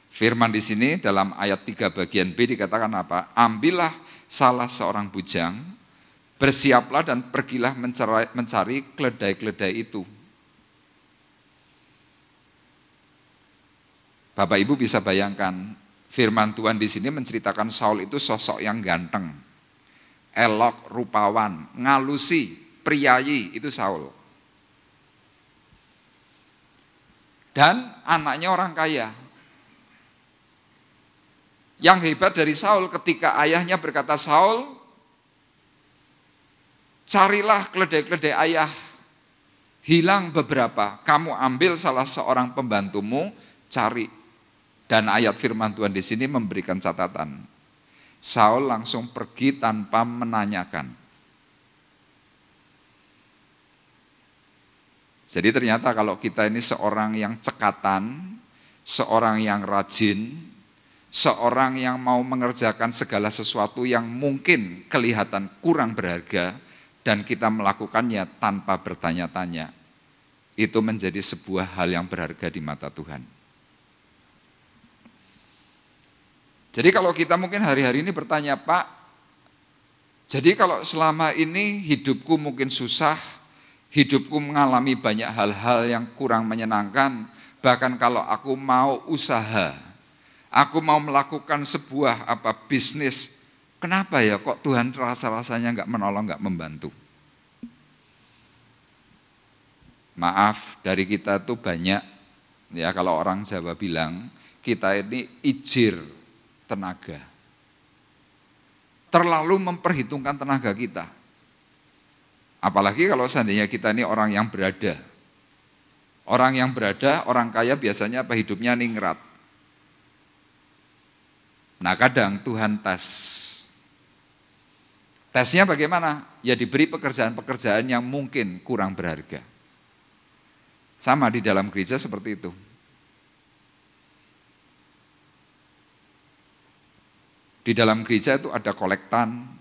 Firman di sini dalam ayat 3 bagian B dikatakan apa? Ambillah salah seorang bujang, bersiaplah dan pergilah mencari keledai-keledai itu. Bapak Ibu bisa bayangkan, firman Tuhan di sini menceritakan Saul itu sosok yang ganteng, elok, rupawan, ngalusi, priayi, itu Saul. Dan anaknya orang kaya. Yang hebat dari Saul ketika ayahnya berkata, Saul, carilah keledai-keledai ayah. Hilang beberapa, kamu ambil salah seorang pembantumu, cari. Dan ayat firman Tuhan di sini memberikan catatan. Saul langsung pergi tanpa menanyakan. Jadi ternyata kalau kita ini seorang yang cekatan, seorang yang rajin, seorang yang mau mengerjakan segala sesuatu yang mungkin kelihatan kurang berharga dan kita melakukannya tanpa bertanya-tanya, itu menjadi sebuah hal yang berharga di mata Tuhan. Jadi kalau kita mungkin hari-hari ini bertanya, Pak, jadi kalau selama ini hidupku mungkin susah, hidupku mengalami banyak hal-hal yang kurang menyenangkan, bahkan kalau aku mau usaha, aku mau melakukan sebuah bisnis, kenapa ya kok Tuhan rasa-rasanya nggak menolong, nggak membantu? Maaf, dari kita tuh banyak, ya kalau orang Jawa bilang, kita ini ijir tenaga. Terlalu memperhitungkan tenaga kita. Apalagi kalau seandainya kita ini orang yang berada. Orang yang berada, orang kaya biasanya apa? Hidupnya ningrat. Nah kadang Tuhan tes. Tesnya bagaimana? Ya diberi pekerjaan-pekerjaan yang mungkin kurang berharga. Sama di dalam gereja seperti itu. Di dalam gereja itu ada kolektan,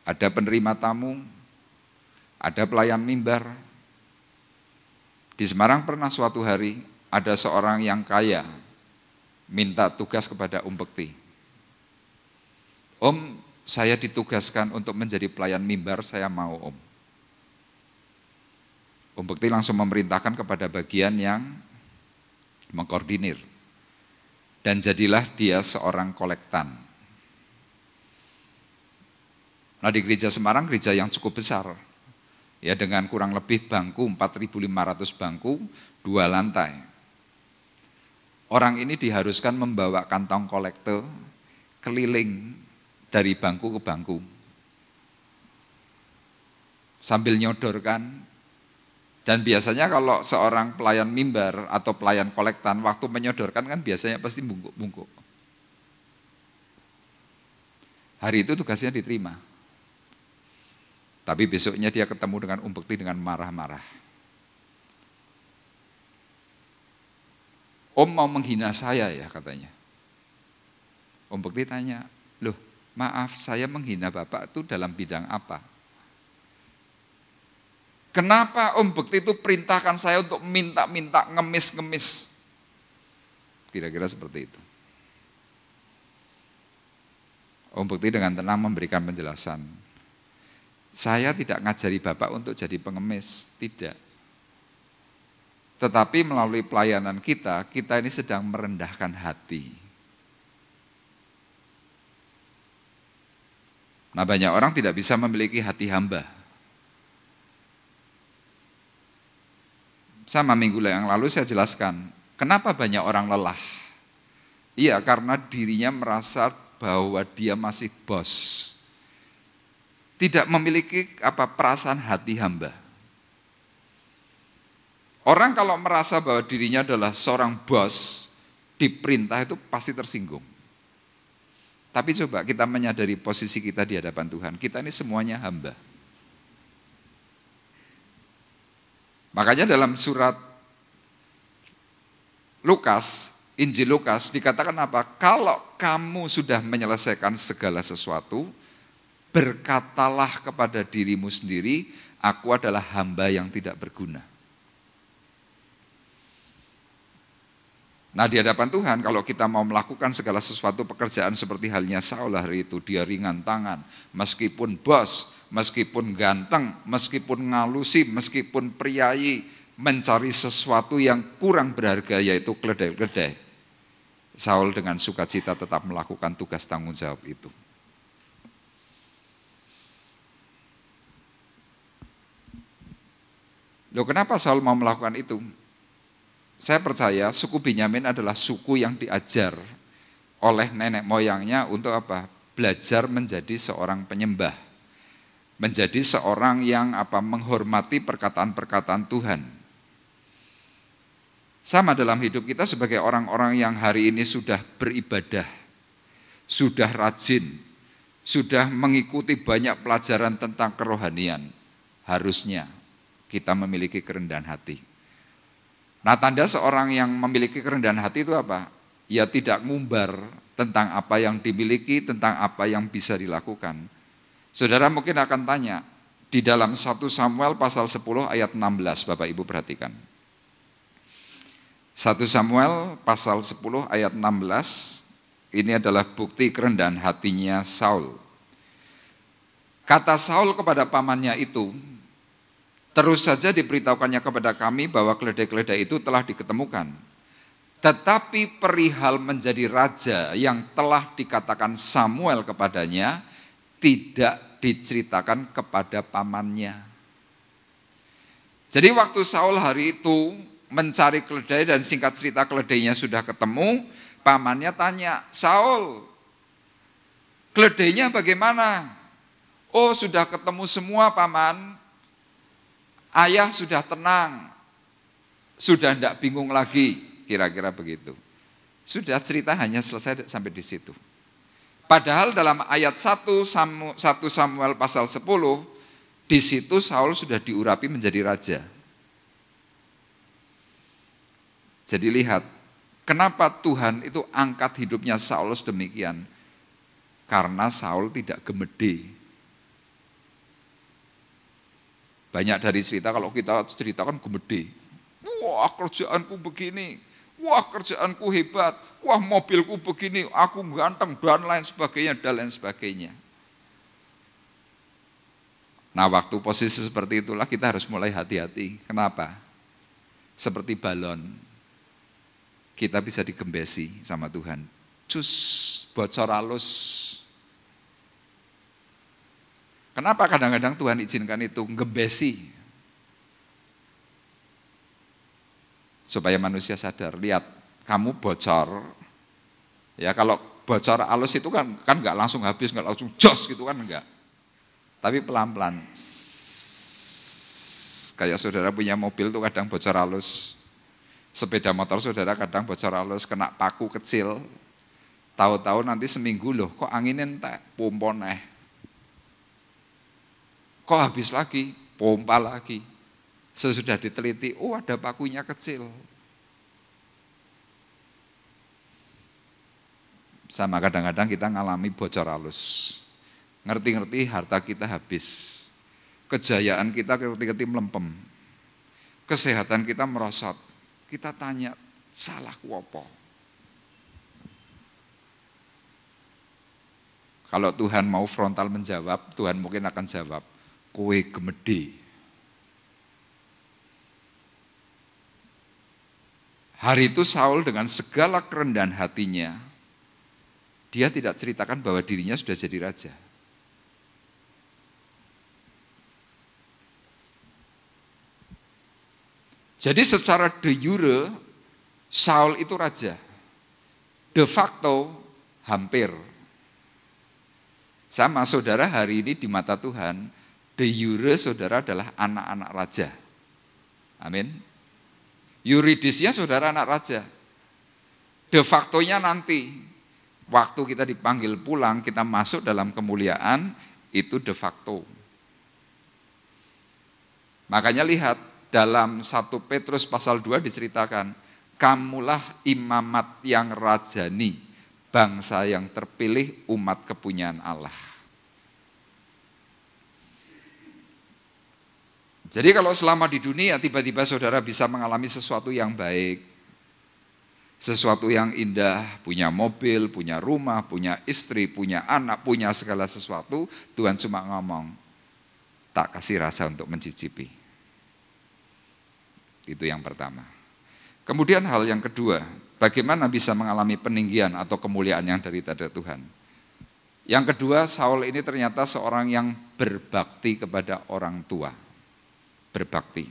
ada penerima tamu, ada pelayan mimbar. Di Semarang pernah suatu hari ada seorang yang kaya minta tugas kepada Om Bekti. Om, saya ditugaskan untuk menjadi pelayan mimbar, saya mau Om. Om Bekti langsung memerintahkan kepada bagian yang mengkoordinir. Dan jadilah dia seorang kolektan. Nah di gereja Semarang, gereja yang cukup besar, ya dengan kurang lebih bangku, 4.500 bangku, 2 lantai. Orang ini diharuskan membawa kantong kolekte keliling dari bangku ke bangku. Sambil nyodorkan, dan biasanya kalau seorang pelayan mimbar atau pelayan kolektan, waktu menyodorkan kan biasanya pasti bungkuk-bungkuk. Hari itu tugasnya diterima. Tapi besoknya dia ketemu dengan Om Bekti dengan marah-marah. Om mau menghina saya ya katanya. Om Bekti tanya, loh maaf saya menghina Bapak itu dalam bidang apa? Kenapa Om Bekti itu perintahkan saya untuk minta-minta ngemis-ngemis? Kira-kira seperti itu. Om Bekti dengan tenang memberikan penjelasan. Saya tidak ngajari Bapak untuk jadi pengemis, tidak. Tetapi melalui pelayanan kita ini sedang merendahkan hati. Nah banyak orang tidak bisa memiliki hati hamba. Sama minggu yang lalu saya jelaskan, kenapa banyak orang lelah? Iya karena dirinya merasa bahwa dia masih bos. Tidak memiliki perasaan hati hamba. Orang kalau merasa bahwa dirinya adalah seorang bos, diperintah itu pasti tersinggung. Tapi coba kita menyadari posisi kita di hadapan Tuhan, kita ini semuanya hamba. Makanya dalam surat Lukas, Injil Lukas dikatakan apa? Kalau kamu sudah menyelesaikan segala sesuatu, berkatalah kepada dirimu sendiri, aku adalah hamba yang tidak berguna. Nah di hadapan Tuhan, kalau kita mau melakukan segala sesuatu pekerjaan seperti halnya Saul hari itu, dia ringan tangan, meskipun bos, meskipun ganteng, meskipun ngalusi, meskipun priayi, mencari sesuatu yang kurang berharga yaitu keledai-keledai. Saul dengan sukacita tetap melakukan tugas tanggung jawab itu. Loh kenapa Saul mau melakukan itu? Saya percaya suku Benyamin adalah suku yang diajar oleh nenek moyangnya untuk apa? Belajar menjadi seorang penyembah. Menjadi seorang yang menghormati perkataan-perkataan Tuhan. Sama dalam hidup kita sebagai orang-orang yang hari ini sudah beribadah, sudah rajin, sudah mengikuti banyak pelajaran tentang kerohanian. Harusnya kita memiliki kerendahan hati. Nah tanda seorang yang memiliki kerendahan hati itu apa? Ya tidak ngumbar tentang apa yang dimiliki, tentang apa yang bisa dilakukan. Saudara mungkin akan tanya, di dalam 1 Samuel pasal 10 ayat 16, Bapak Ibu perhatikan. 1 Samuel pasal 10 ayat 16, ini adalah bukti kerendahan hatinya Saul. Kata Saul kepada pamannya itu, terus saja diberitahukannya kepada kami bahwa keledai-keledai itu telah diketemukan. Tetapi perihal menjadi raja yang telah dikatakan Samuel kepadanya, tidak diceritakan kepada pamannya. Jadi waktu Saul hari itu mencari keledai dan singkat cerita keledainya sudah ketemu, pamannya tanya, Saul, keledainya bagaimana? Oh sudah ketemu semua paman. Ayah sudah tenang, Sudah tidak bingung lagi, kira-kira begitu. Sudah, cerita hanya selesai sampai di situ. Padahal dalam ayat 1 Samuel pasal 10, di situ Saul sudah diurapi menjadi raja. Jadi lihat, kenapa Tuhan itu angkat hidupnya Saul sedemikian? Karena Saul tidak gemede. Banyak dari cerita, kalau kita ceritakan gemede. Wah, kerjaanku begini, wah kerjaanku hebat, wah mobilku begini, aku ganteng, dan lain sebagainya. Nah, waktu posisi seperti itulah kita harus mulai hati-hati. Kenapa? Seperti balon, kita bisa digembesi sama Tuhan. Cus, bocor halus. Kenapa kadang-kadang Tuhan izinkan itu, gembesi? Supaya manusia sadar, lihat kamu bocor, ya kalau bocor halus itu kan nggak langsung habis, nggak langsung jos gitu kan, enggak. Tapi pelan-pelan, kayak saudara punya mobil tuh kadang bocor halus, sepeda motor saudara kadang bocor halus, kena paku kecil, tahu-tahu nanti seminggu loh, kok anginnya entek, pompa neh, kok habis lagi, pompa lagi. Sesudah diteliti, oh ada pakunya kecil. Sama kadang-kadang kita ngalami bocor halus. Ngerti-ngerti harta kita habis. Kejayaan kita ngerti-ngerti melempem. Kesehatan kita merosot. Kita tanya, salahku apa? Kalau Tuhan mau frontal menjawab, Tuhan mungkin akan jawab, kowe gemede. Hari itu Saul dengan segala kerendahan hatinya, dia tidak ceritakan bahwa dirinya sudah jadi raja. Jadi secara de jure, Saul itu raja. De facto hampir. Sama saudara hari ini di mata Tuhan, de jure saudara adalah anak-anak raja. Amin. Yuridisnya saudara anak raja. De factonya nanti, waktu kita dipanggil pulang, kita masuk dalam kemuliaan, itu de facto. Makanya lihat, dalam 1 Petrus pasal 2 diceritakan, kamulah imamat yang rajani, bangsa yang terpilih, umat kepunyaan Allah. Jadi kalau selama di dunia tiba-tiba saudara bisa mengalami sesuatu yang baik, sesuatu yang indah, punya mobil, punya rumah, punya istri, punya anak, punya segala sesuatu, Tuhan cuma ngomong, tak kasih rasa untuk mencicipi. Itu yang pertama. Kemudian hal yang kedua, bagaimana bisa mengalami peninggian atau kemuliaan yang daripada Tuhan. Yang kedua, Saul ini ternyata seorang yang berbakti kepada orang tua. Berbakti.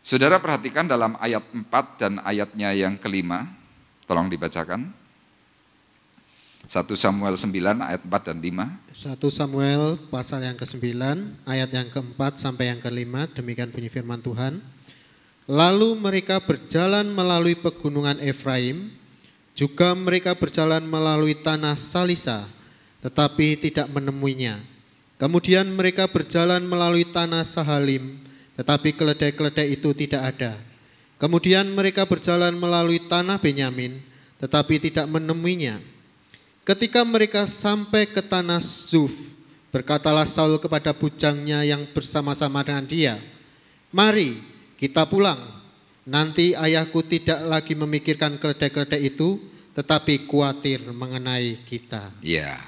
Saudara perhatikan dalam ayat 4 dan ayatnya yang kelima, tolong dibacakan. 1 Samuel 9 ayat 4 dan 5. 1 Samuel pasal yang ke-9 ayat yang ke-4 sampai yang ke-5, demikian bunyi firman Tuhan. Lalu mereka berjalan melalui pegunungan Efraim, juga mereka berjalan melalui tanah Salisa, tetapi tidak menemuinya. Kemudian mereka berjalan melalui tanah Sahalim, tetapi keledai-keledai itu tidak ada. Kemudian mereka berjalan melalui tanah Benyamin, tetapi tidak menemuinya. Ketika mereka sampai ke tanah Zuf, berkatalah Saul kepada bujangnya yang bersama-sama dengan dia, mari kita pulang, nanti ayahku tidak lagi memikirkan keledai-keledai itu, tetapi khawatir mengenai kita. Ya,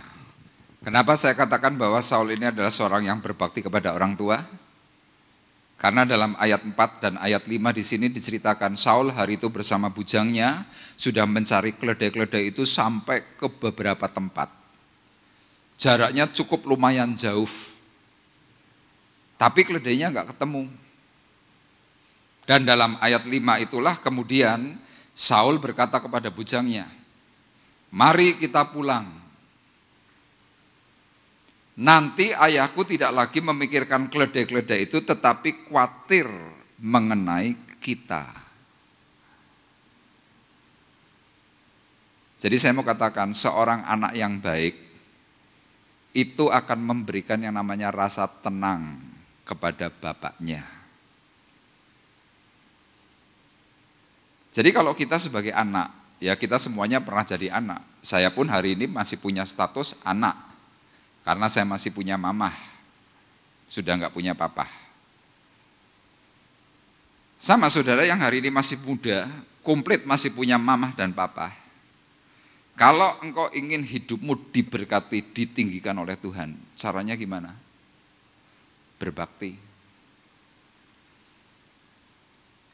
kenapa saya katakan bahwa Saul ini adalah seorang yang berbakti kepada orang tua? Karena dalam ayat 4 dan ayat 5 di sini diceritakan Saul hari itu bersama bujangnya sudah mencari keledai-keledai itu sampai ke beberapa tempat. Jaraknya cukup lumayan jauh. Tapi keledainya enggak ketemu. Dan dalam ayat 5 itulah kemudian Saul berkata kepada bujangnya, mari kita pulang. Nanti ayahku tidak lagi memikirkan keledai-keledai itu, tetapi khawatir mengenai kita. Jadi saya mau katakan seorang anak yang baik itu akan memberikan yang namanya rasa tenang kepada bapaknya. Jadi kalau kita sebagai anak, ya kita semuanya pernah jadi anak. Saya pun hari ini masih punya status anak, karena saya masih punya mamah, sudah enggak punya papa. Sama saudara yang hari ini masih muda, komplit masih punya mamah dan papa. Kalau engkau ingin hidupmu diberkati, ditinggikan oleh Tuhan, caranya gimana? Berbakti.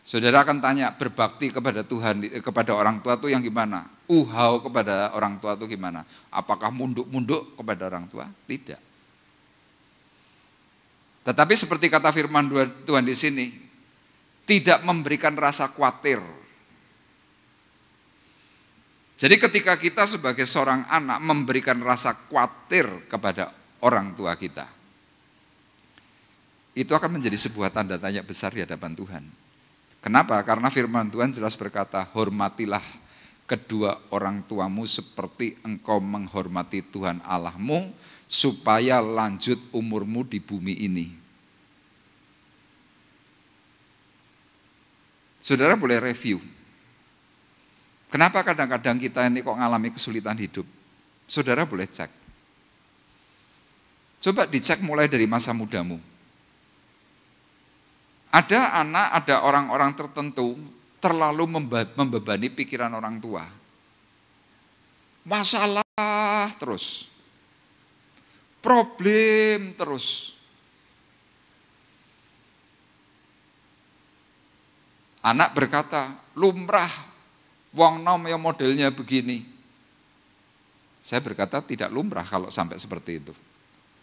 Saudara akan tanya, berbakti kepada Tuhan, kepada orang tua itu yang gimana? Uhau kepada orang tua itu gimana? Apakah munduk-munduk kepada orang tua? Tidak. Tetapi seperti kata firman Tuhan di sini, tidak memberikan rasa khawatir. Jadi ketika kita sebagai seorang anak memberikan rasa khawatir kepada orang tua kita, itu akan menjadi sebuah tanda tanya besar di hadapan Tuhan. Kenapa? Karena firman Tuhan jelas berkata, hormatilah kedua orang tuamu seperti engkau menghormati Tuhan Allahmu, supaya lanjut umurmu di bumi ini. Saudara boleh review. Kenapa kadang-kadang kita ini kok ngalami kesulitan hidup? Saudara boleh cek. Coba dicek mulai dari masa mudamu. Ada anak, ada orang-orang tertentu terlalu membebani pikiran orang tua. Masalah terus. Problem terus. Anak berkata, lumrah, wong nom yang modelnya begini. Saya berkata tidak lumrah kalau sampai seperti itu.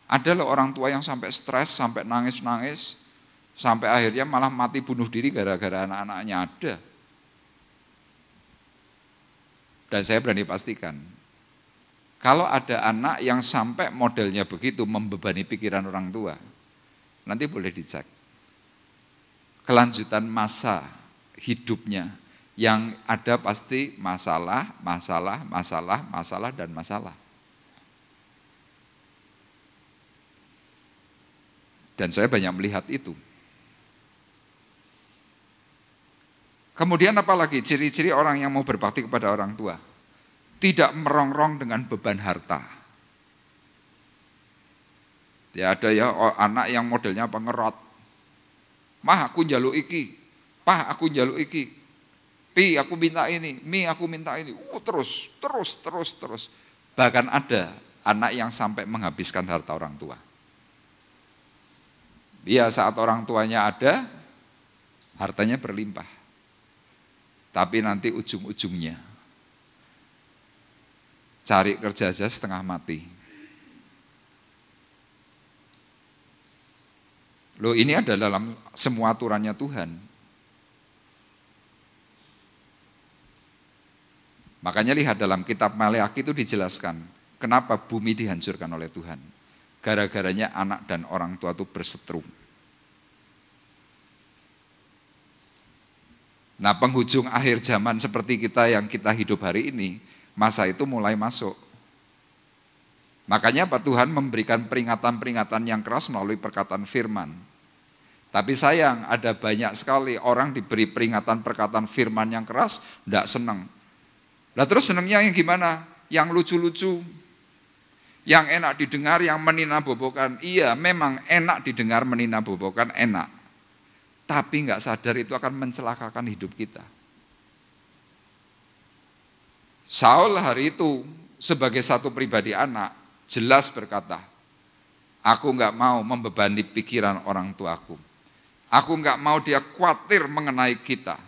Ada loh orang tua yang sampai stres, sampai nangis-nangis, sampai akhirnya malah mati bunuh diri gara-gara anak-anaknya ada. Dan saya berani pastikan, kalau ada anak yang sampai modelnya begitu membebani pikiran orang tua, nanti boleh dicek. Kelanjutan masa hidupnya yang ada pasti masalah, dan masalah. Dan saya banyak melihat itu. Kemudian apalagi ciri-ciri orang yang mau berbakti kepada orang tua? Tidak merongrong dengan beban harta. Ya ada ya anak yang modelnya pengerot. Mah aku njaluk iki, pah aku njaluk iki, pi aku minta ini, mi aku minta ini. Terus. Bahkan ada anak yang sampai menghabiskan harta orang tua. Dia saat orang tuanya ada, hartanya berlimpah. Tapi nanti ujung-ujungnya cari kerja aja setengah mati. Loh ini adalah dalam semua aturannya Tuhan. Makanya lihat dalam kitab Maleakhi itu dijelaskan kenapa bumi dihancurkan oleh Tuhan. Gara-garanya anak dan orang tua itu berseteru. Nah penghujung akhir zaman seperti kita yang kita hidup hari ini, masa itu mulai masuk. Makanya Pak Tuhan memberikan peringatan-peringatan yang keras melalui perkataan firman. Tapi sayang ada banyak sekali orang diberi peringatan perkataan firman yang keras, tidak senang. Lah terus senangnya yang gimana? Yang lucu-lucu, yang enak didengar, yang meninabobokan. Iya memang enak didengar, meninabobokan enak. Tapi enggak sadar itu akan mencelakakan hidup kita. Saul hari itu sebagai satu pribadi anak jelas berkata, aku enggak mau membebani pikiran orang tuaku. Aku enggak mau dia khawatir mengenai kita.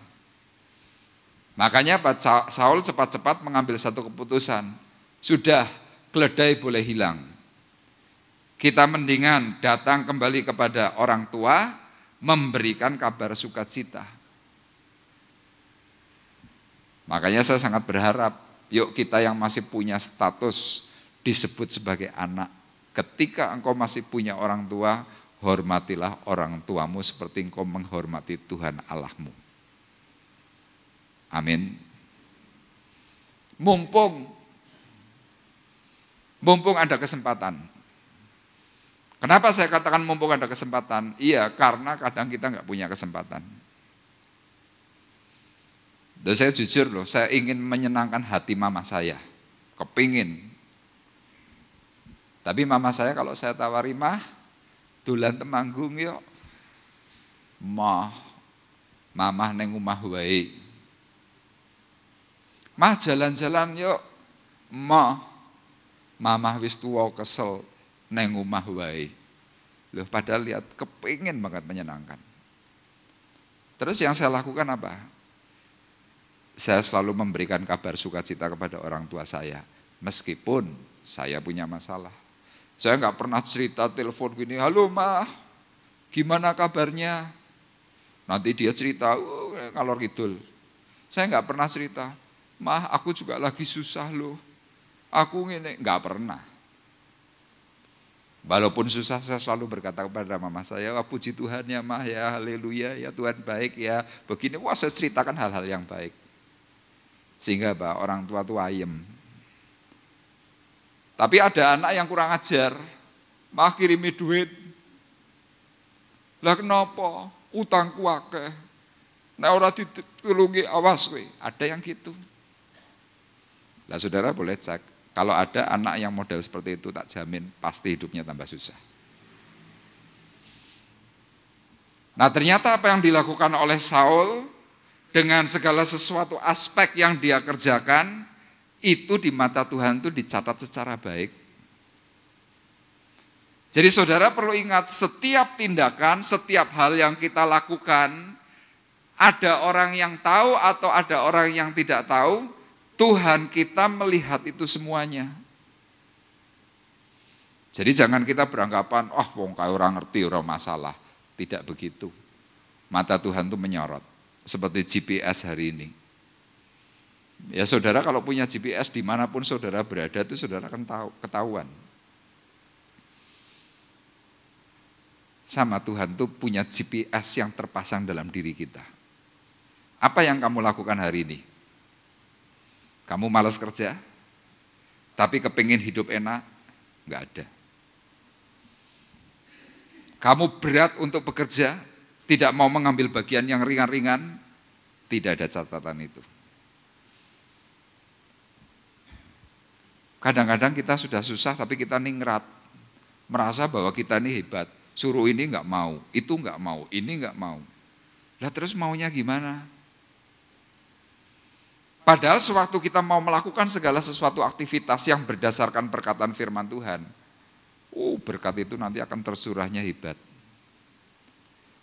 Makanya Saul cepat-cepat mengambil satu keputusan. Sudah, keledai boleh hilang. Kita mendingan datang kembali kepada orang tua, memberikan kabar sukacita. Makanya saya sangat berharap, yuk kita yang masih punya status disebut sebagai anak. Ketika engkau masih punya orang tua, hormatilah orang tuamu seperti engkau menghormati Tuhan Allahmu. Amin. Mumpung ada kesempatan. Kenapa saya katakan mumpung ada kesempatan? Iya, karena kadang kita nggak punya kesempatan. Dan saya jujur loh, saya ingin menyenangkan hati mama saya. Kepingin. Tapi mama saya kalau saya tawari, mah, dolan Temanggung yuk. Mamah neng omah wae. Mah jalan-jalan yuk. Mamah wis tuwa kesel neng omah wae. Loh, padahal lihat kepingin banget menyenangkan. Terus yang saya lakukan apa? Saya selalu memberikan kabar sukacita kepada orang tua saya, meskipun saya punya masalah. Saya nggak pernah cerita telepon gini, halo mah, gimana kabarnya? Nanti dia cerita, ngalor kidul. Saya nggak pernah cerita, mah aku juga lagi susah loh. Aku ngene, nggak pernah. Walaupun susah, saya selalu berkata kepada mama saya, wah puji Tuhan ya mah ya, haleluya ya, Tuhan baik ya. Begini, wah saya ceritakan hal-hal yang baik. Sehingga orang tua itu ayem. Tapi ada anak yang kurang ajar, mah kirimi duit. Lah kenapa? Utangku akeh. Nek ora ditulungi awas kowe. Ada yang gitu. Lah saudara boleh cek. Kalau ada anak yang model seperti itu, tak jamin pasti hidupnya tambah susah. Nah ternyata apa yang dilakukan oleh Saul dengan segala sesuatu aspek yang dia kerjakan, itu di mata Tuhan itu dicatat secara baik. Jadi saudara perlu ingat, setiap tindakan, setiap hal yang kita lakukan, ada orang yang tahu atau ada orang yang tidak tahu, Tuhan kita melihat itu semuanya. Jadi jangan kita beranggapan, wong kaya orang ngerti, orang masalah. Tidak begitu. Mata Tuhan itu menyorot. Seperti GPS hari ini. Ya saudara kalau punya GPS dimanapun saudara berada itu saudara akan ketahuan. Sama Tuhan tuh punya GPS yang terpasang dalam diri kita. Apa yang kamu lakukan hari ini? Kamu malas kerja? Tapi kepingin hidup enak? Enggak ada. Kamu berat untuk bekerja? Tidak mau mengambil bagian yang ringan-ringan? Tidak ada catatan itu. Kadang-kadang kita sudah susah tapi kita ningrat. Merasa bahwa kita ini hebat. Suruh ini enggak mau, itu enggak mau, ini enggak mau. Lah terus maunya gimana? Padahal sewaktu kita mau melakukan segala sesuatu aktivitas yang berdasarkan perkataan firman Tuhan, berkat itu nanti akan tercurahnya hebat.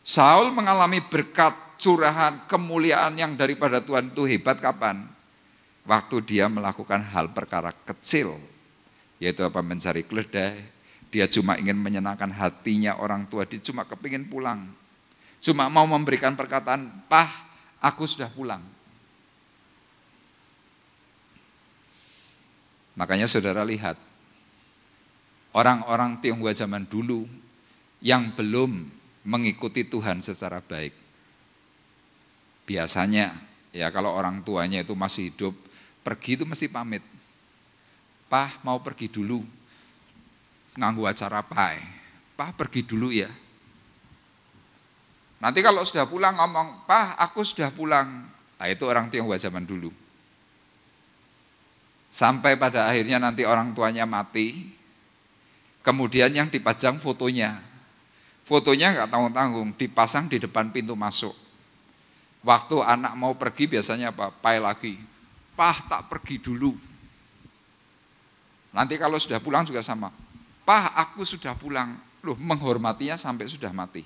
Saul mengalami berkat curahan kemuliaan yang daripada Tuhan itu hebat kapan? Waktu dia melakukan hal perkara kecil, yaitu apa? Mencari keledai. Dia cuma ingin menyenangkan hatinya orang tua, dia cuma kepingin pulang. Cuma mau memberikan perkataan, Pah, aku sudah pulang. Makanya saudara lihat, orang-orang Tionghoa zaman dulu yang belum mengikuti Tuhan secara baik. Biasanya ya kalau orang tuanya itu masih hidup, pergi itu mesti pamit. Pah mau pergi dulu, nganggu acara pai. Pah pergi dulu ya. Nanti kalau sudah pulang ngomong, Pah aku sudah pulang. Nah itu orang Tionghoa zaman dulu. Sampai pada akhirnya nanti orang tuanya mati, kemudian yang dipajang fotonya. Fotonya nggak tanggung-tanggung, dipasang di depan pintu masuk. Waktu anak mau pergi biasanya apa? Pai lagi. Pah tak pergi dulu. Nanti kalau sudah pulang juga sama. Pah aku sudah pulang. Loh menghormatinya sampai sudah mati.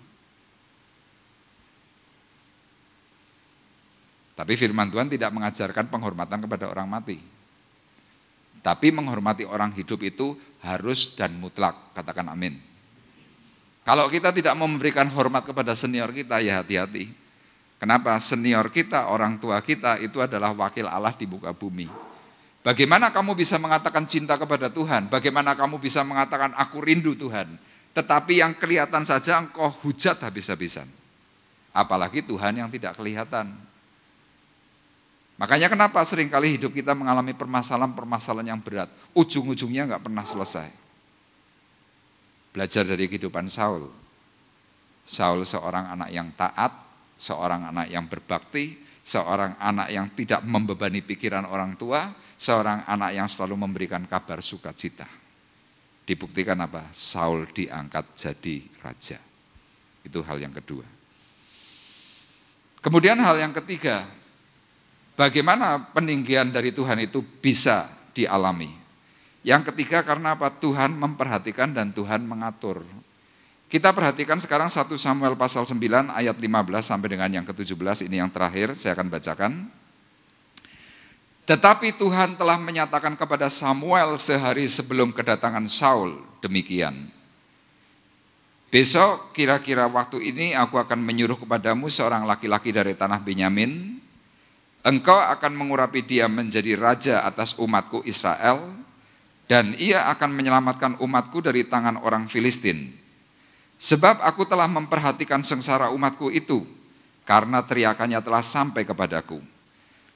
Tapi firman Tuhan tidak mengajarkan penghormatan kepada orang mati. Tapi menghormati orang hidup itu harus dan mutlak. Katakan amin. Kalau kita tidak mau memberikan hormat kepada senior kita, ya hati-hati. Kenapa? Senior kita, orang tua kita itu adalah wakil Allah di muka bumi. Bagaimana kamu bisa mengatakan cinta kepada Tuhan? Bagaimana kamu bisa mengatakan aku rindu Tuhan? Tetapi yang kelihatan saja engkau hujat habis-habisan. Apalagi Tuhan yang tidak kelihatan. Makanya kenapa seringkali hidup kita mengalami permasalahan-permasalahan yang berat, ujung-ujungnya nggak pernah selesai. Belajar dari kehidupan Saul. Saul seorang anak yang taat, seorang anak yang berbakti, seorang anak yang tidak membebani pikiran orang tua, seorang anak yang selalu memberikan kabar sukacita. Dibuktikan apa? Saul diangkat jadi raja. Itu hal yang kedua. Kemudian hal yang ketiga, bagaimana peninggian dari Tuhan itu bisa dialami. Yang ketiga karena apa? Tuhan memperhatikan dan Tuhan mengatur. Kita perhatikan sekarang 1 Samuel pasal 9 ayat 15 sampai dengan yang ke-17, ini yang terakhir saya akan bacakan. Tetapi Tuhan telah menyatakan kepada Samuel sehari sebelum kedatangan Saul demikian. Besok kira-kira waktu ini aku akan menyuruh kepadamu seorang laki-laki dari tanah Benyamin. Engkau akan mengurapi dia menjadi raja atas umatku Israel, dan ia akan menyelamatkan umatku dari tangan orang Filistin. Sebab aku telah memperhatikan sengsara umatku itu, karena teriakannya telah sampai kepadaku.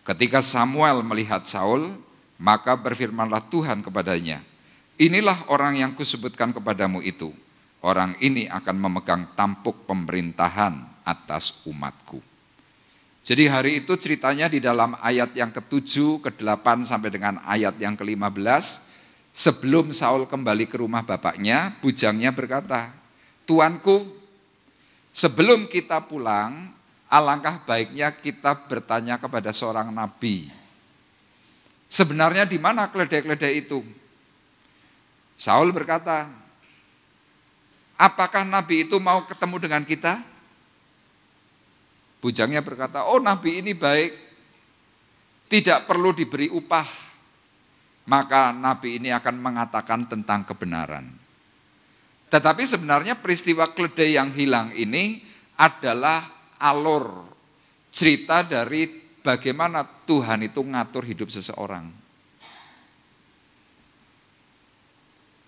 Ketika Samuel melihat Saul, maka berfirmanlah Tuhan kepadanya, inilah orang yang kusebutkan kepadamu itu. Orang ini akan memegang tampuk pemerintahan atas umatku. Jadi hari itu ceritanya di dalam ayat yang ke-7, ke-8 sampai dengan ayat yang ke-15. Sebelum Saul kembali ke rumah bapaknya, bujangnya berkata, Tuanku, sebelum kita pulang, alangkah baiknya kita bertanya kepada seorang nabi. Sebenarnya di mana keledai-keledai itu? Saul berkata, apakah nabi itu mau ketemu dengan kita? Bujangnya berkata, oh nabi ini baik, tidak perlu diberi upah, maka nabi ini akan mengatakan tentang kebenaran. Tetapi sebenarnya peristiwa keledai yang hilang ini adalah alur cerita dari bagaimana Tuhan itu ngatur hidup seseorang.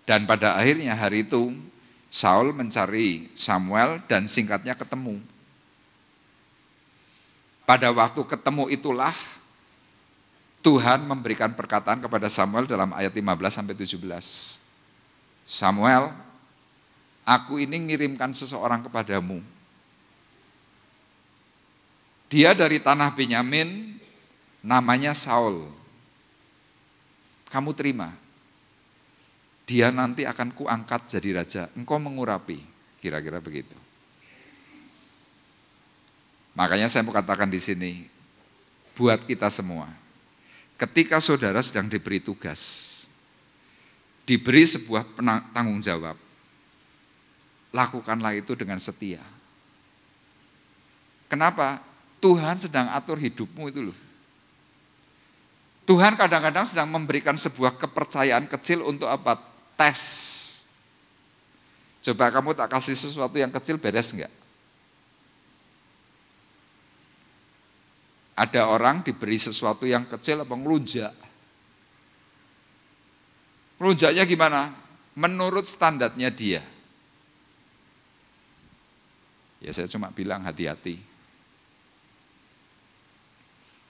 Dan pada akhirnya hari itu, Saul mencari Samuel dan singkatnya ketemu. Pada waktu ketemu itulah Tuhan memberikan perkataan kepada Samuel dalam ayat 15-17. Samuel, aku ini ngirimkan seseorang kepadamu. Dia dari tanah Benyamin, namanya Saul. Kamu terima. Dia nanti akan kuangkat jadi raja, engkau mengurapi, kira-kira begitu. Makanya saya mau katakan di sini, buat kita semua, ketika saudara sedang diberi tugas, diberi sebuah tanggung jawab, lakukanlah itu dengan setia. Kenapa? Tuhan sedang atur hidupmu itu loh. Tuhan kadang-kadang sedang memberikan sebuah kepercayaan kecil untuk apa? Tes. Coba kamu tak kasih sesuatu yang kecil, beres enggak? Ada orang diberi sesuatu yang kecil apa ngelunjak. Ngelunjaknya gimana? Menurut standarnya dia. Ya saya cuma bilang hati-hati.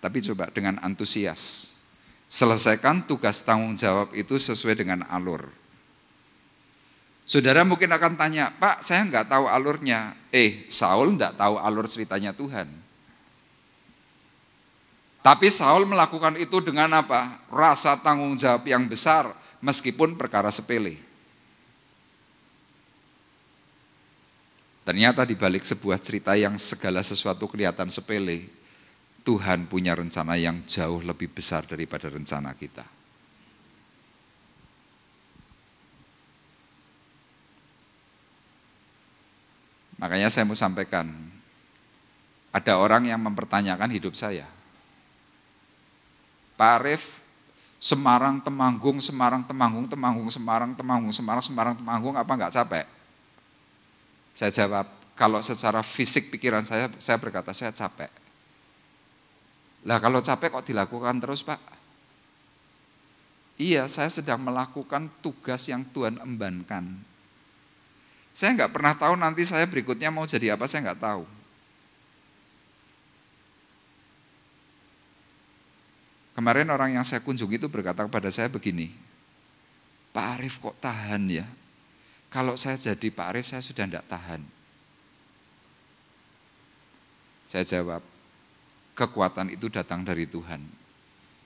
Tapi coba dengan antusias. Selesaikan tugas tanggung jawab itu sesuai dengan alur. Saudara mungkin akan tanya, Pak saya enggak tahu alurnya. Saul enggak tahu alur ceritanya Tuhan. Tapi Saul melakukan itu dengan apa? Rasa tanggung jawab yang besar meskipun perkara sepele. Ternyata di balik sebuah cerita yang segala sesuatu kelihatan sepele, Tuhan punya rencana yang jauh lebih besar daripada rencana kita. Makanya saya mau sampaikan, ada orang yang mempertanyakan hidup saya. Pak Arif, Semarang, Temanggung, Semarang, Temanggung, Temanggung, Semarang, Temanggung, Semarang, Semarang, Temanggung, apa enggak capek? Saya jawab, kalau secara fisik pikiran saya berkata saya capek. Lah kalau capek kok dilakukan terus Pak? Iya, saya sedang melakukan tugas yang Tuhan embankan. Saya enggak pernah tahu nanti saya berikutnya mau jadi apa, saya enggak tahu. Kemarin orang yang saya kunjungi itu berkata kepada saya begini, Pak Arief kok tahan ya? Kalau saya jadi Pak Arief saya sudah tidak tahan. Saya jawab, kekuatan itu datang dari Tuhan.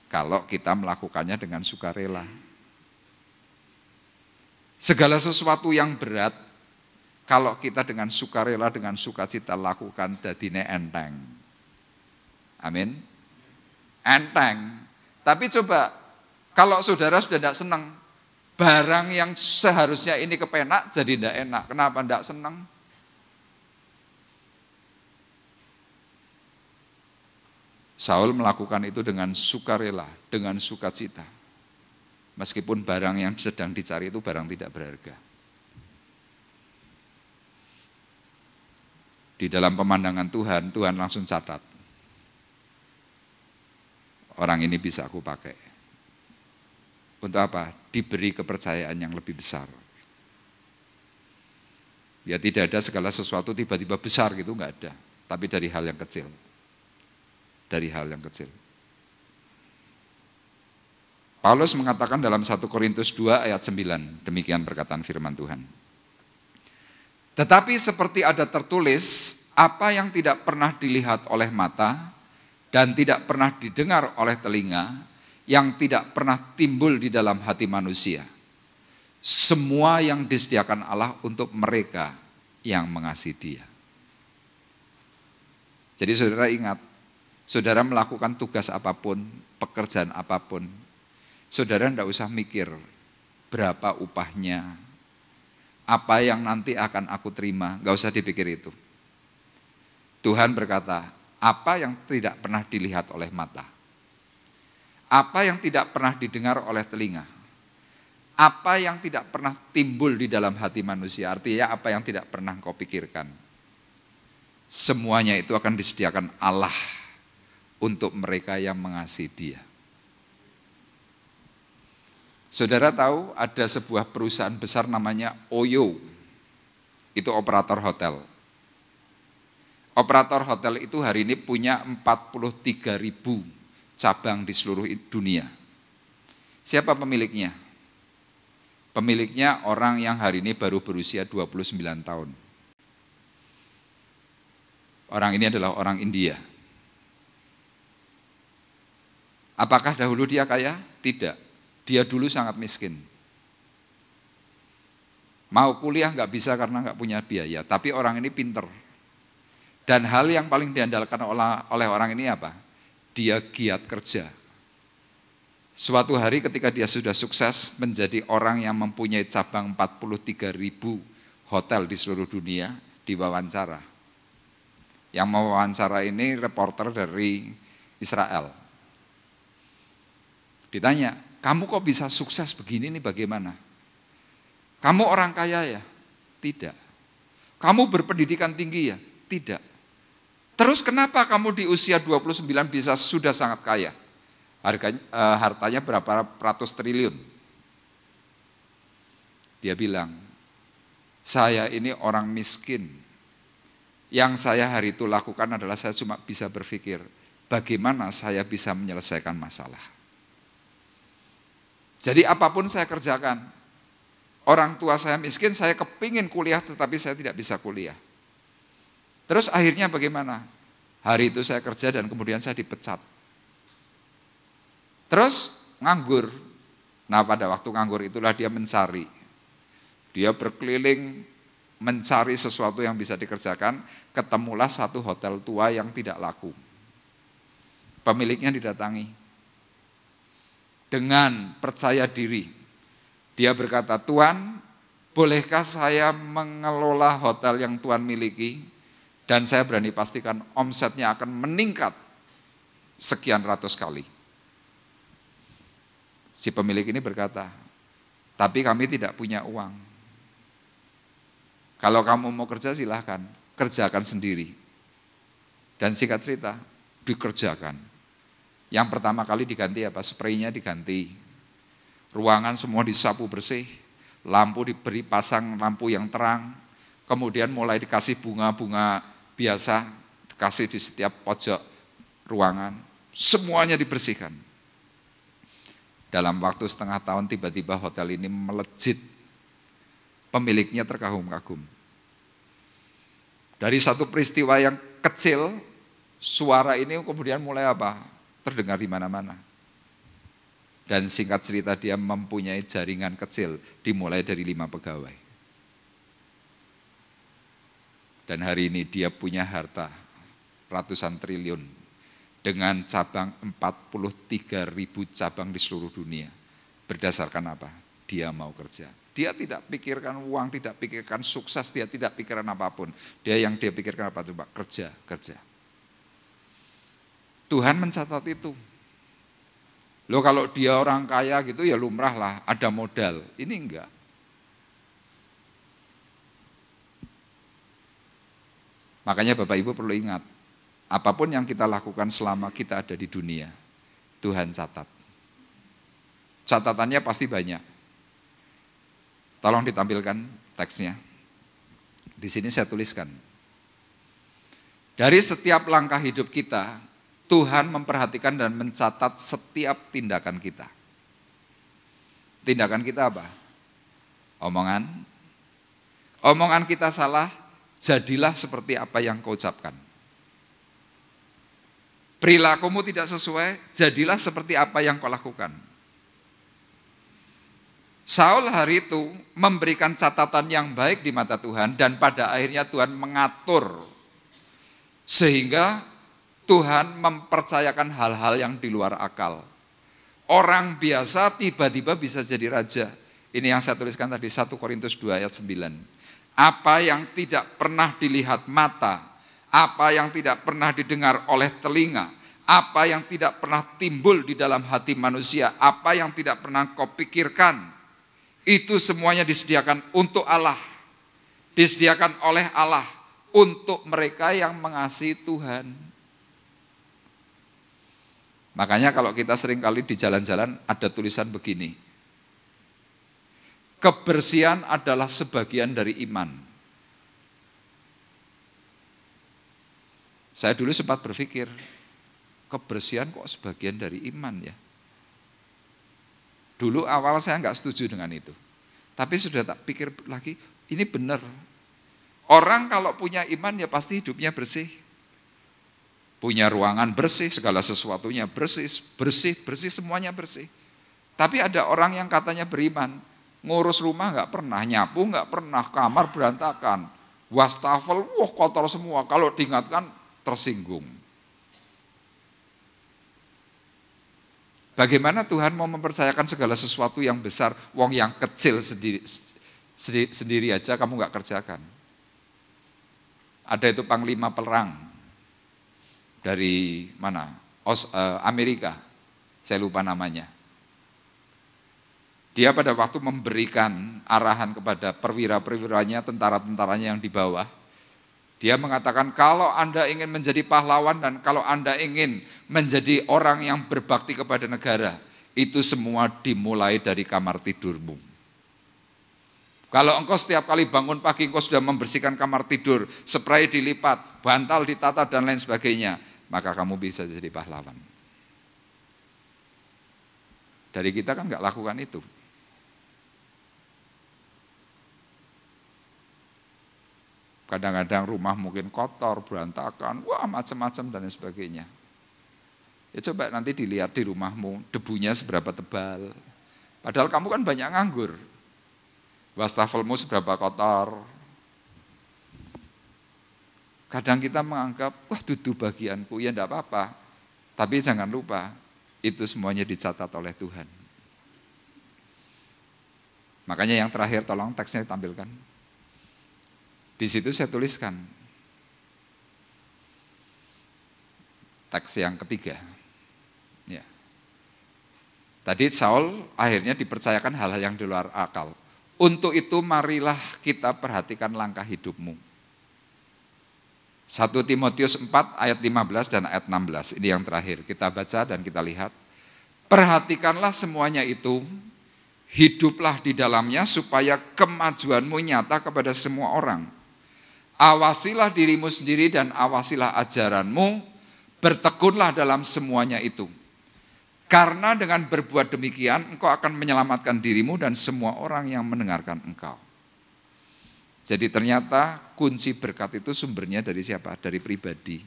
Kalau kita melakukannya dengan sukarela. Segala sesuatu yang berat, kalau kita dengan sukarela, dengan sukacita lakukan, dadine enteng. Amin. Enteng. Tapi coba, kalau saudara sudah tidak senang, barang yang seharusnya ini kepenak jadi tidak enak. Kenapa tidak senang? Saul melakukan itu dengan sukarela, dengan sukacita. Meskipun barang yang sedang dicari itu barang tidak berharga. Di dalam pemandangan Tuhan, Tuhan langsung catat. Orang ini bisa aku pakai. Untuk apa? Diberi kepercayaan yang lebih besar. Ya tidak ada segala sesuatu tiba-tiba besar gitu, enggak ada. Tapi dari hal yang kecil. Dari hal yang kecil. Paulus mengatakan dalam 1 Korintus 2 ayat 9, demikian perkataan firman Tuhan. Tetapi seperti ada tertulis, apa yang tidak pernah dilihat oleh mata dan tidak pernah didengar oleh telinga, yang tidak pernah timbul di dalam hati manusia. Semua yang disediakan Allah untuk mereka yang mengasihi Dia. Jadi saudara ingat, saudara melakukan tugas apapun, pekerjaan apapun, saudara tidak usah mikir berapa upahnya, apa yang nanti akan aku terima, nggak usah dipikir itu. Tuhan berkata, apa yang tidak pernah dilihat oleh mata, apa yang tidak pernah didengar oleh telinga, apa yang tidak pernah timbul di dalam hati manusia, artinya apa yang tidak pernah kau pikirkan, semuanya itu akan disediakan Allah untuk mereka yang mengasihi Dia. Saudara tahu ada sebuah perusahaan besar namanya Oyo, itu operator hotel. Operator hotel itu hari ini punya 43.000 cabang di seluruh dunia. Siapa pemiliknya? Pemiliknya orang yang hari ini baru berusia 29 tahun. Orang ini adalah orang India. Apakah dahulu dia kaya? Tidak. Dia dulu sangat miskin. Mau kuliah nggak bisa karena nggak punya biaya. Tapi orang ini pinter. Dan hal yang paling diandalkan oleh orang ini apa? Dia giat kerja. Suatu hari ketika dia sudah sukses menjadi orang yang mempunyai cabang 43.000 hotel di seluruh dunia, diwawancara. Yang mewawancara ini reporter dari Israel. Ditanya, kamu kok bisa sukses begini nih bagaimana? Kamu orang kaya ya? Tidak. Kamu berpendidikan tinggi ya? Tidak. Terus kenapa kamu di usia 29 bisa sudah sangat kaya? Hartanya berapa ratus triliun? Dia bilang, saya ini orang miskin. Yang saya hari itu lakukan adalah saya cuma bisa berpikir, bagaimana saya bisa menyelesaikan masalah. Jadi apapun saya kerjakan, orang tua saya miskin, saya kepingin kuliah tetapi saya tidak bisa kuliah. Terus akhirnya bagaimana? Hari itu saya kerja dan kemudian saya dipecat. Terus nganggur. Nah pada waktu nganggur itulah dia mencari. Dia berkeliling mencari sesuatu yang bisa dikerjakan. Ketemulah satu hotel tua yang tidak laku. Pemiliknya didatangi. Dengan percaya diri. Dia berkata, Tuan, bolehkah saya mengelola hotel yang Tuan miliki? Dan saya berani pastikan omsetnya akan meningkat sekian ratus kali. Si pemilik ini berkata, tapi kami tidak punya uang. Kalau kamu mau kerja silahkan, kerjakan sendiri. Dan singkat cerita, dikerjakan. Yang pertama kali diganti apa? Spraynya diganti. Ruangan semua disapu bersih. Lampu diberi pasang lampu yang terang. Kemudian mulai dikasih bunga-bunga biasa, dikasih di setiap pojok ruangan. Semuanya dibersihkan. Dalam waktu setengah tahun tiba-tiba hotel ini melejit. Pemiliknya terkagum-kagum. Dari satu peristiwa yang kecil, suara ini kemudian mulai apa? Terdengar di mana-mana. Dan singkat cerita dia mempunyai jaringan kecil, dimulai dari 5 pegawai. Dan hari ini dia punya harta ratusan triliun dengan cabang 43.000 cabang di seluruh dunia. Berdasarkan apa? Dia mau kerja. Dia tidak pikirkan uang, tidak pikirkan sukses, dia tidak pikirkan apapun. Dia pikirkan apa? Coba kerja. Tuhan mencatat itu. Loh kalau dia orang kaya gitu ya lumrah lah, ada modal. Ini enggak. Makanya Bapak Ibu perlu ingat, apapun yang kita lakukan selama kita ada di dunia, Tuhan catat. Catatannya pasti banyak. Tolong ditampilkan teksnya. Di sini saya tuliskan. Dari setiap langkah hidup kita, Tuhan memperhatikan dan mencatat setiap tindakan kita. Tindakan kita apa? Omongan kita salah, jadilah seperti apa yang kau ucapkan. Perilakumu tidak sesuai, jadilah seperti apa yang kau lakukan. Saul hari itu memberikan catatan yang baik di mata Tuhan dan pada akhirnya Tuhan mengatur sehingga Tuhan mempercayakan hal-hal yang di luar akal. Orang biasa tiba-tiba bisa jadi raja. Ini yang saya tuliskan tadi 1 Korintus 2 ayat 9. Apa yang tidak pernah dilihat mata, apa yang tidak pernah didengar oleh telinga, apa yang tidak pernah timbul di dalam hati manusia, apa yang tidak pernah kau pikirkan, itu semuanya disediakan untuk Allah, disediakan oleh Allah untuk mereka yang mengasihi Tuhan. Makanya kalau kita seringkali di jalan-jalan ada tulisan begini, kebersihan adalah sebagian dari iman. Saya dulu sempat berpikir, kebersihan kok sebagian dari iman ya? Dulu awal saya nggak setuju dengan itu. Tapi sudah tak pikir lagi, ini benar. Orang kalau punya iman ya pasti hidupnya bersih. Punya ruangan bersih, segala sesuatunya bersih, semuanya bersih. Tapi ada orang yang katanya beriman, ngurus rumah nggak pernah, nyapu nggak pernah, kamar berantakan, wastafel, kotor semua. Kalau diingatkan tersinggung. Bagaimana Tuhan mau mempercayakan segala sesuatu yang besar, wong yang kecil sendiri aja kamu nggak kerjakan. Ada itu panglima perang dari mana? Amerika, saya lupa namanya. Dia pada waktu memberikan arahan kepada perwira-perwiranya, tentara-tentaranya yang di bawah, dia mengatakan kalau Anda ingin menjadi pahlawan dan kalau Anda ingin menjadi orang yang berbakti kepada negara, itu semua dimulai dari kamar tidurmu. Kalau engkau setiap kali bangun pagi engkau sudah membersihkan kamar tidur, spray dilipat, bantal ditata dan lain sebagainya, maka kamu bisa jadi pahlawan. Dari kita kan nggak lakukan itu. Kadang-kadang rumah mungkin kotor, berantakan, wah macam-macam dan lain sebagainya. Ya coba nanti dilihat di rumahmu, debunya seberapa tebal. Padahal kamu kan banyak nganggur. Wastafelmu seberapa kotor. Kadang kita menganggap, wah dudu bagianku, ya enggak apa-apa. Tapi jangan lupa, itu semuanya dicatat oleh Tuhan. Makanya yang terakhir tolong teksnya ditampilkan. Di situ saya tuliskan teks yang ketiga. Ya. Tadi Saul akhirnya dipercayakan hal-hal yang di luar akal. Untuk itu marilah kita perhatikan langkah hidupmu. 1 Timotius 4 ayat 15 dan ayat 16. Ini yang terakhir. Kita baca dan kita lihat. Perhatikanlah semuanya itu, hiduplah di dalamnya supaya kemajuanmu nyata kepada semua orang. Awasilah dirimu sendiri dan awasilah ajaranmu, bertekunlah dalam semuanya itu. Karena dengan berbuat demikian, engkau akan menyelamatkan dirimu dan semua orang yang mendengarkan engkau. Jadi ternyata kunci berkat itu sumbernya dari siapa? Dari pribadi.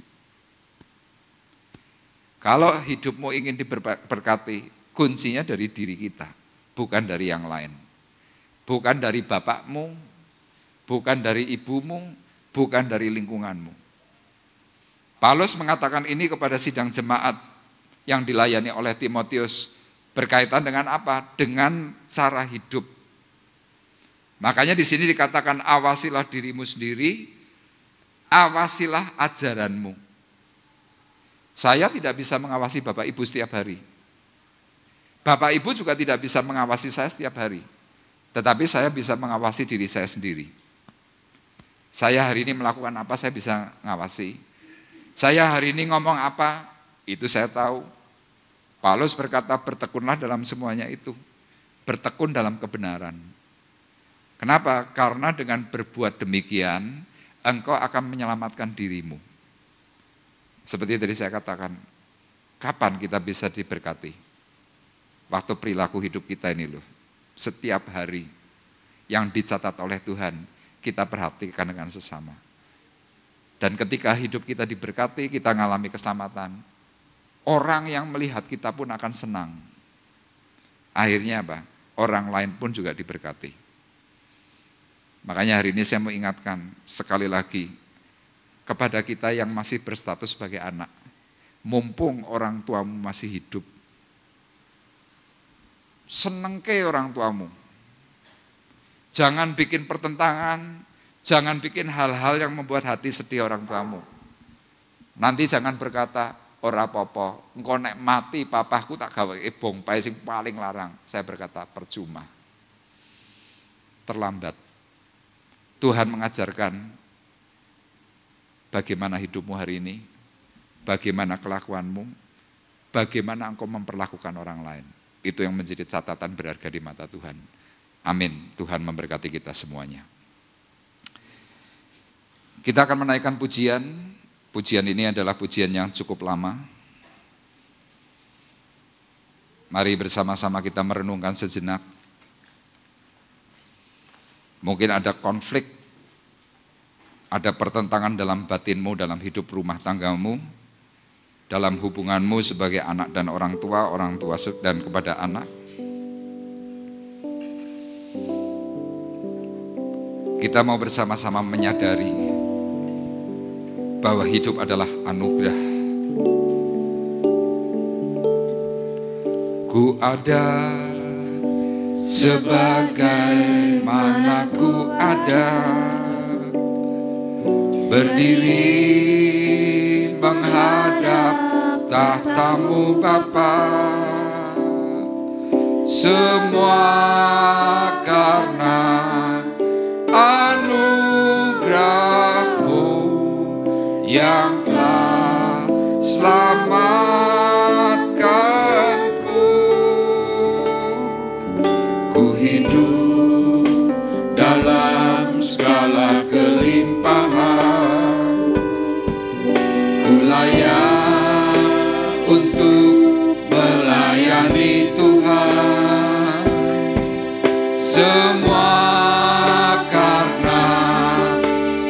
Kalau hidupmu ingin diberkati, kuncinya dari diri kita, bukan dari yang lain. Bukan dari bapakmu, bukan dari ibumu, bukan dari lingkunganmu. Paulus mengatakan ini kepada sidang jemaat yang dilayani oleh Timotius berkaitan dengan apa? Dengan cara hidup. Makanya di sini dikatakan awasilah dirimu sendiri, awasilah ajaranmu. Saya tidak bisa mengawasi Bapak Ibu setiap hari. Bapak Ibu juga tidak bisa mengawasi saya setiap hari. Tetapi saya bisa mengawasi diri saya sendiri. Saya hari ini melakukan apa, saya bisa mengawasi. Saya hari ini ngomong apa, itu saya tahu. Paulus berkata, bertekunlah dalam semuanya itu. Bertekun dalam kebenaran. Kenapa? Karena dengan berbuat demikian, engkau akan menyelamatkan dirimu. Seperti tadi saya katakan, kapan kita bisa diberkati? Waktu perilaku hidup kita ini loh. Setiap hari yang dicatat oleh Tuhan, kita perhatikan dengan sesama. Dan ketika hidup kita diberkati, kita mengalami keselamatan. Orang yang melihat kita pun akan senang. Akhirnya apa? Orang lain pun juga diberkati. Makanya hari ini saya mau ingatkan sekali lagi kepada kita yang masih berstatus sebagai anak. Mumpung orang tuamu masih hidup, seneng ke orang tuamu. Jangan bikin pertentangan, jangan bikin hal-hal yang membuat hati sedih orang tuamu. Nanti jangan berkata, ora apa-apa, engkau nek mati papaku tak gawe bongpai sing paling larang. Saya berkata, percuma. Terlambat. Tuhan mengajarkan bagaimana hidupmu hari ini, bagaimana kelakuanmu, bagaimana engkau memperlakukan orang lain. Itu yang menjadi catatan berharga di mata Tuhan. Amin. Tuhan memberkati kita semuanya. Kita akan menaikkan pujian. Pujian ini adalah pujian yang cukup lama. Mari bersama-sama kita merenungkan sejenak. Mungkin ada konflik, ada pertentangan dalam batinmu, dalam hidup rumah tanggamu, dalam hubunganmu sebagai anak dan orang tua dan kepada anak. Kita mau bersama-sama menyadari bahwa hidup adalah anugerah. Ku ada sebagaimana ku ada, berdiri menghadap tahtamu Bapa. Semua karena anugerah-Mu yang telah selamatkanku. Ku hidup dalam segala kelimpahan, ku layak untuk melayani Tuhan. Semua karena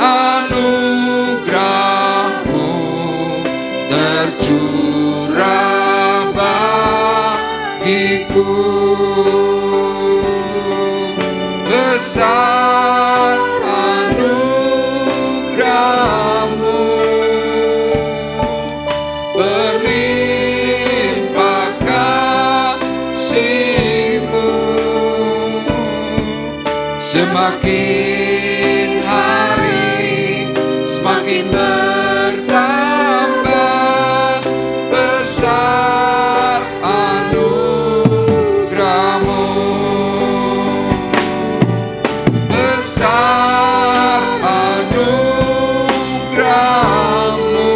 anugerah-Mu tercurah bagiku. Besar anugerah-Mu, berlimpah kasih-Mu. Semakin hari semakin bertambah besar anugerah-Mu. Besar anugerah-Mu,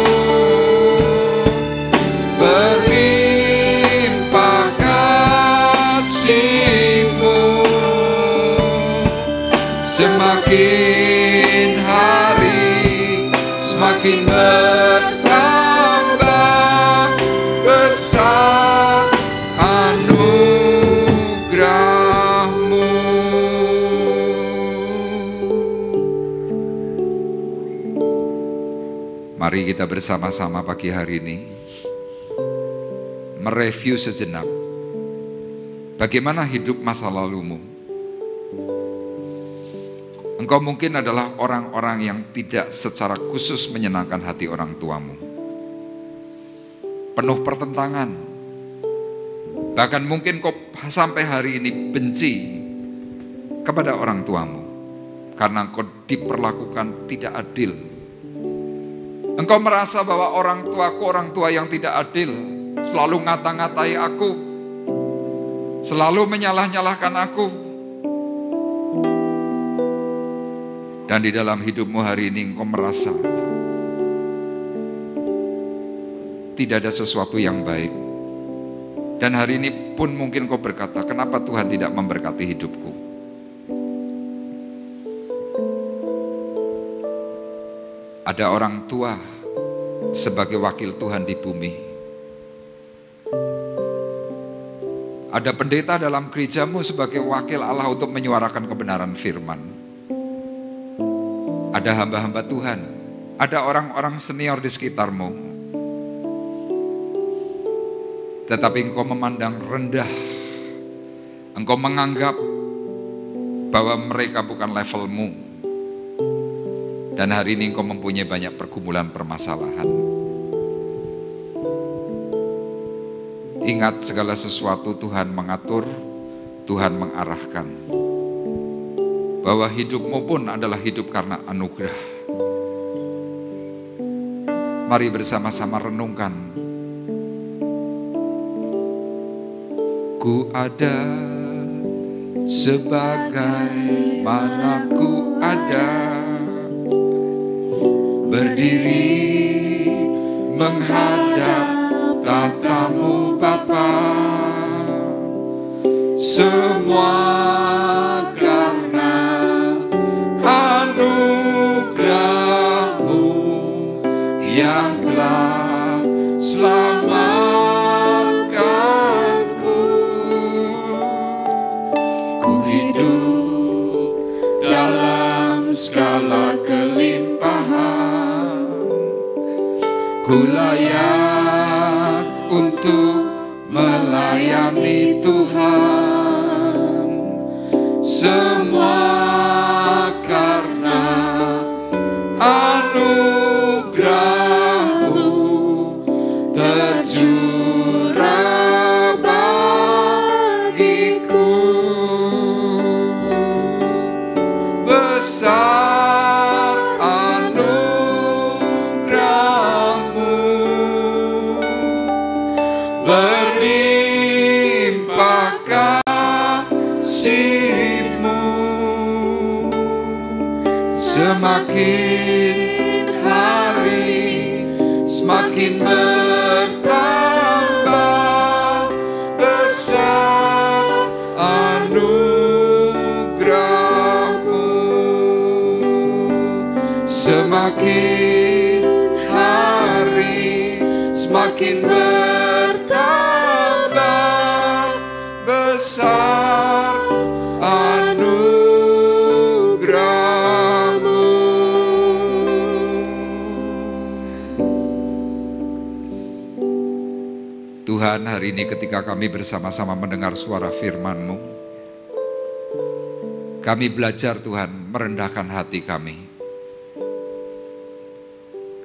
berlimpah kasih-Mu. Semakin hari semakin bertambah besar Mari kita bersama-sama pagi hari ini mereview sejenak bagaimana hidup masa lalumu. Engkau mungkin adalah orang-orang yang tidak secara khusus menyenangkan hati orang tuamu. Penuh pertentangan. Bahkan mungkin kau sampai hari ini benci kepada orang tuamu karena engkau diperlakukan tidak adil. Engkau merasa bahwa orang tuaku orang tua yang tidak adil, selalu ngata-ngatai aku, selalu menyalah-nyalahkan aku. Dan di dalam hidupmu hari ini engkau merasa tidak ada sesuatu yang baik. Dan hari ini pun mungkin kau berkata, kenapa Tuhan tidak memberkati hidupku? Ada orang tua sebagai wakil Tuhan di bumi. Ada pendeta dalam gerejamu sebagai wakil Allah untuk menyuarakan kebenaran firman. Ada hamba-hamba Tuhan, ada orang-orang senior di sekitarmu. Tetapi engkau memandang rendah, engkau menganggap bahwa mereka bukan levelmu. Dan hari ini engkau mempunyai banyak pergumulan permasalahan. Ingat, segala sesuatu Tuhan mengatur, Tuhan mengarahkan. Bahwa hidupmu pun adalah hidup karena anugerah. Mari bersama-sama renungkan. Ku ada sebagaimana ku ada, berdiri menghadap tahta-Mu Bapa. Semua karena anugerah-Mu yang telah selamatkanku. Ku hidup dalam segala kelimpahan, ku layak untuk melayani Tuhan. Semua karena anugerah-Mu tercurah bagiku. Besar anugerah-Mu, berlimpah kasih-Mu. Semakin hari semakin bertambah besar anugerah-Mu. Semakin hari semakin bertambah besar anugerah-Mu. Tuhan, hari ini ketika kami bersama-sama mendengar suara firman-Mu, kami belajar Tuhan merendahkan hati kami.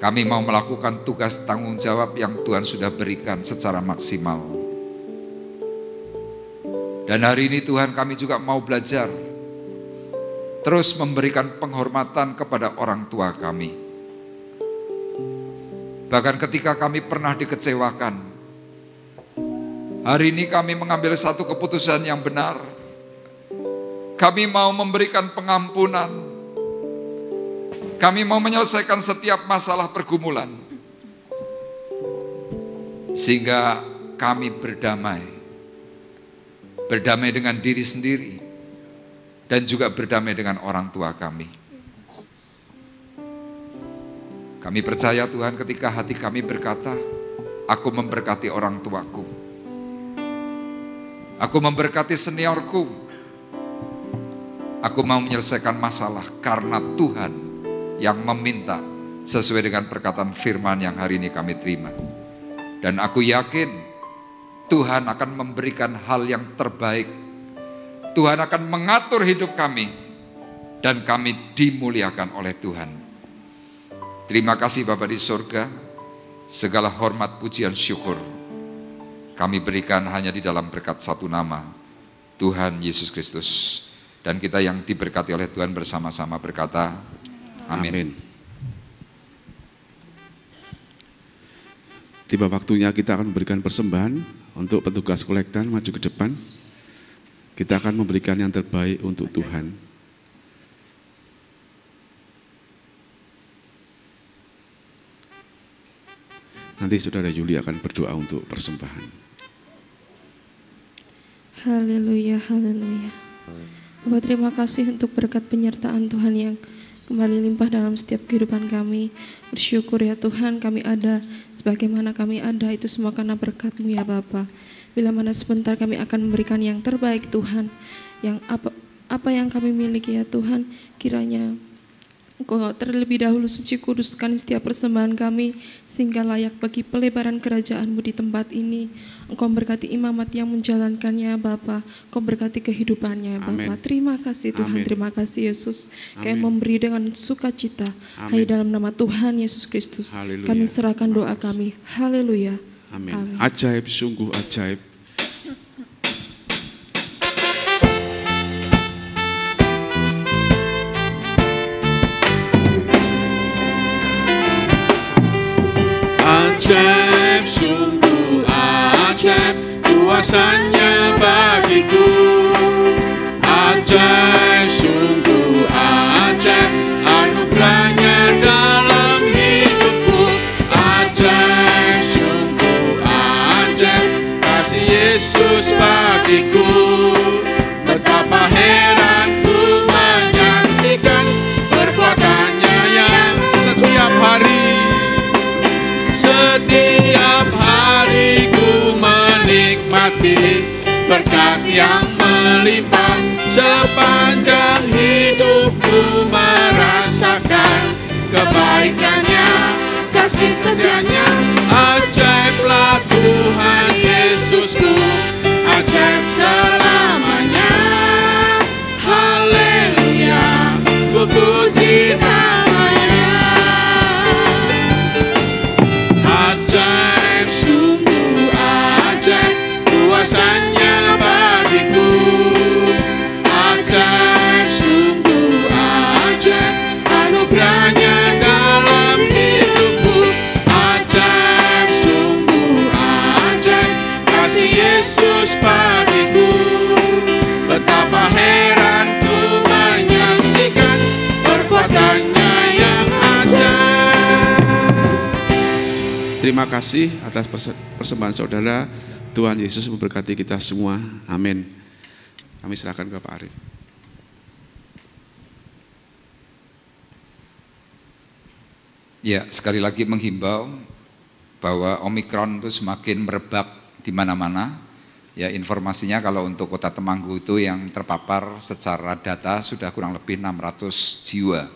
Kami mau melakukan tugas tanggung jawab yang Tuhan sudah berikan secara maksimal. Dan hari ini Tuhan, kami juga mau belajar terus memberikan penghormatan kepada orang tua kami. Bahkan ketika kami pernah dikecewakan, hari ini kami mengambil satu keputusan yang benar. Kami mau memberikan pengampunan. Kami mau menyelesaikan setiap masalah pergumulan. Sehingga kami berdamai. Berdamai dengan diri sendiri. Dan juga berdamai dengan orang tua kami. Kami percaya Tuhan ketika hati kami berkata, aku memberkati orang tuaku. Aku memberkati seniorku. Aku mau menyelesaikan masalah karena Tuhan yang meminta sesuai dengan perkataan firman yang hari ini kami terima. Dan aku yakin Tuhan akan memberikan hal yang terbaik. Tuhan akan mengatur hidup kami dan kami dimuliakan oleh Tuhan. Terima kasih Bapa di surga, segala hormat, pujian, syukur kami berikan hanya di dalam berkat satu nama, Tuhan Yesus Kristus. Dan kita yang diberkati oleh Tuhan bersama-sama berkata, amin. Tiba waktunya kita akan memberikan persembahan untuk petugas kolektan maju ke depan. Kita akan memberikan yang terbaik untuk Tuhan. Nanti Saudara Yuli akan berdoa untuk persembahan. Haleluya, haleluya. Bapak, terima kasih untuk berkat penyertaan Tuhan yang kembali limpah dalam setiap kehidupan kami. Bersyukur ya Tuhan, kami ada sebagaimana kami ada, itu semua karena berkat-Mu ya Bapa. Bila mana sebentar kami akan memberikan yang terbaik Tuhan, yang apa yang kami miliki ya Tuhan, kiranya Engkau terlebih dahulu suci kuduskan setiap persembahan kami, sehingga layak bagi pelebaran kerajaan-Mu di tempat ini. Engkau berkati imamat yang menjalankannya Bapa, Engkau berkati kehidupannya Bapa. Terima kasih Tuhan, Amin. terima kasih Yesus. Kami Amin. memberi dengan sukacita. Hai dalam nama Tuhan Yesus Kristus, Haleluya. kami serahkan doa kami. Haleluya. Amin. Amin. Ajaib, sungguh ajaib. Ajaib, sungguh ajaib, kuasanya bagiku. Ajaib, sungguh ajaib, anugerahnya dalam hidupku. Ajaib, sungguh ajaib, kasih Yesus bagiku. Betapa heran ku menyaksikan perbuatannya yang setiap hari. Setiap hari ku menikmati berkat yang melimpah. Sepanjang hidupku merasakan kebaikannya, kasih setianya. Ajaiblah Tuhan Yesusku, ajaib selamanya. Haleluya, ku puji namanya. Ajaib, sungguh ajaib, kuasanya bagiku. Ajaib, sungguh ajaib, anugerahnya dalam hidupku. Ajaib, sungguh ajaib, kasih Yesus bagiku. Betapa heran ku menyaksikan perbuatannya yang ajaib. Terima kasih atas persembahan saudara. Tuhan Yesus memberkati kita semua. Amin. Kami serahkan ke Pak Arif. Ya, sekali lagi menghimbau bahwa Omikron itu semakin merebak di mana-mana. Ya, informasinya kalau untuk Kota Temanggung itu yang terpapar secara data sudah kurang lebih 600 jiwa.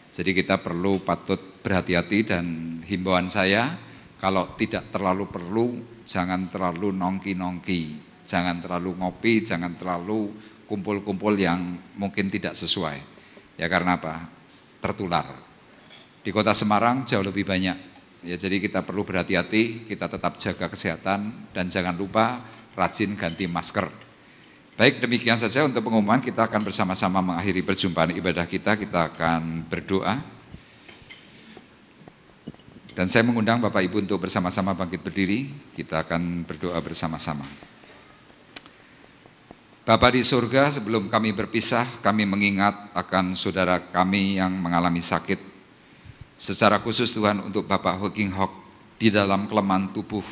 Jadi kita patut berhati-hati, dan himbauan saya, kalau tidak terlalu perlu, jangan terlalu nongki-nongki, jangan terlalu ngopi, jangan terlalu kumpul-kumpul yang mungkin tidak sesuai. Ya karena apa? Tertular. Di Kota Semarang jauh lebih banyak. Ya jadi kita perlu berhati-hati, kita tetap jaga kesehatan, dan jangan lupa rajin ganti masker. Baik, demikian saja untuk pengumuman. Kita akan bersama-sama mengakhiri perjumpaan ibadah kita akan berdoa. Dan saya mengundang Bapak Ibu untuk bersama-sama bangkit berdiri, kita akan berdoa bersama-sama. Bapa di surga, sebelum kami berpisah, kami mengingat akan saudara kami yang mengalami sakit. Secara khusus Tuhan, untuk Bapak Hoking Hok di dalam kelemahan tubuh,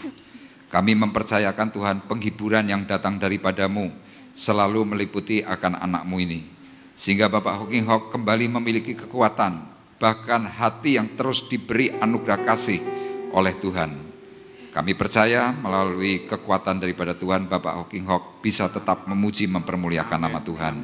kami mempercayakan Tuhan penghiburan yang datang daripadamu selalu meliputi akan anakmu ini. Sehingga Bapak Hoking Hok kembali memiliki kekuatan, bahkan hati yang terus diberi anugerah kasih oleh Tuhan. Kami percaya melalui kekuatan daripada Tuhan, Bapak Hoking Hok bisa tetap memuji mempermuliakan nama Tuhan.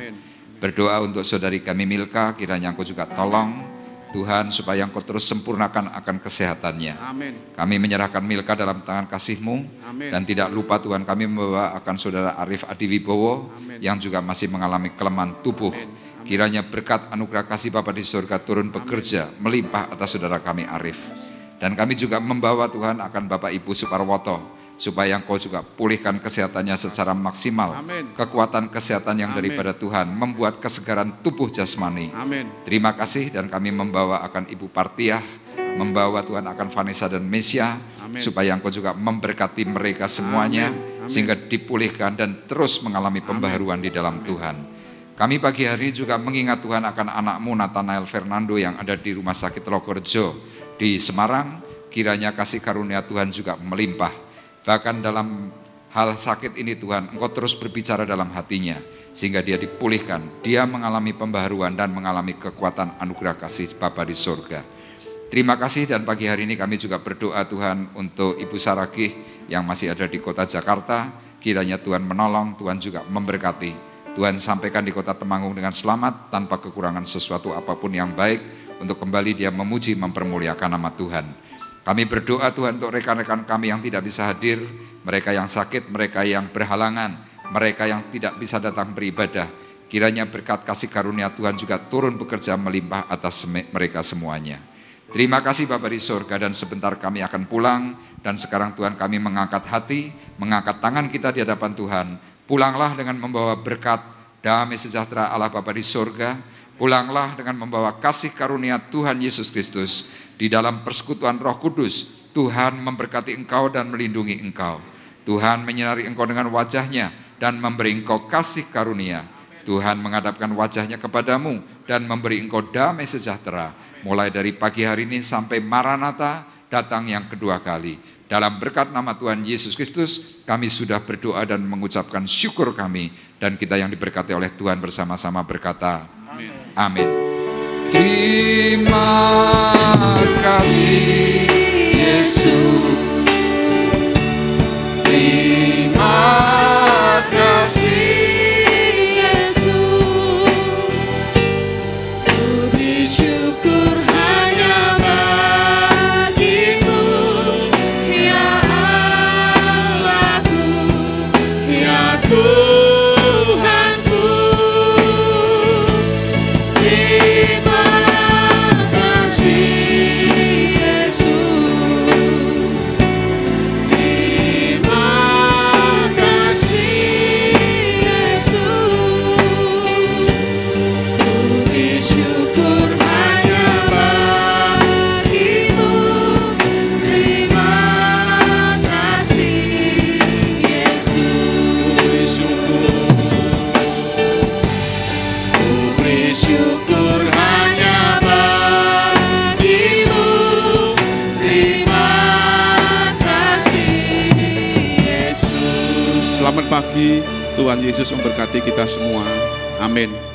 Berdoa untuk saudari kami Milka, kiranya Engkau juga tolong Tuhan, supaya Engkau terus sempurnakan akan kesehatannya. Amin. Kami menyerahkan Milka dalam tangan kasih-Mu. Amin. Dan tidak lupa Tuhan, kami membawa akan Saudara Arif Adiwibowo yang juga masih mengalami kelemahan tubuh. Kiranya berkat anugerah kasih Bapa di surga turun bekerja melimpah atas Saudara kami Arif. Dan kami juga membawa Tuhan akan Bapak Ibu Suparwoto, supaya Engkau juga pulihkan kesehatannya secara maksimal. Amin. Kekuatan kesehatan yang Amin. daripada Tuhan membuat kesegaran tubuh jasmani. Amin. Terima kasih, dan kami membawa akan Ibu Partiah, membawa Tuhan akan Vanessa dan Mesia, Amin. supaya Engkau juga memberkati mereka semuanya, Amin. Amin. sehingga dipulihkan dan terus mengalami pembaharuan di dalam Tuhan. Kami pagi hari juga mengingat Tuhan akan anak-Mu Nathanael Fernando yang ada di Rumah Sakit Logorejo di Semarang. Kiranya kasih karunia Tuhan juga melimpah. Bahkan dalam hal sakit ini Tuhan, Engkau terus berbicara dalam hatinya, sehingga dia dipulihkan, dia mengalami pembaharuan dan mengalami kekuatan anugerah kasih Bapa di surga. Terima kasih, dan pagi hari ini kami juga berdoa Tuhan untuk Ibu Saragih yang masih ada di kota Jakarta. Kiranya Tuhan menolong, Tuhan juga memberkati. Tuhan sampaikan di kota Temanggung dengan selamat, tanpa kekurangan sesuatu apapun yang baik, untuk kembali dia memuji mempermuliakan nama Tuhan. Kami berdoa Tuhan untuk rekan-rekan kami yang tidak bisa hadir, mereka yang sakit, mereka yang berhalangan, mereka yang tidak bisa datang beribadah. Kiranya berkat kasih karunia Tuhan juga turun bekerja melimpah atas mereka semuanya. Terima kasih Bapa di surga, dan sebentar kami akan pulang, dan sekarang Tuhan kami mengangkat hati, mengangkat tangan kita di hadapan Tuhan. Pulanglah dengan membawa berkat, damai sejahtera Allah Bapa di surga. Pulanglah dengan membawa kasih karunia Tuhan Yesus Kristus. Di dalam persekutuan Roh Kudus, Tuhan memberkati engkau dan melindungi engkau. Tuhan menyinari engkau dengan wajahnya dan memberi engkau kasih karunia. Tuhan menghadapkan wajahnya kepadamu dan memberi engkau damai sejahtera. Mulai dari pagi hari ini sampai Maranatha datang yang kedua kali. Dalam berkat nama Tuhan Yesus Kristus, kami sudah berdoa dan mengucapkan syukur kami. Dan kita yang diberkati oleh Tuhan bersama-sama berkata, amin. Amin. Terima kasih Yesus, terima kasih Yesus, puji syukur hanya bagimu, ya Allahku, ya Tuhanku. Selamat pagi, Tuhan Yesus memberkati kita semua. Amin.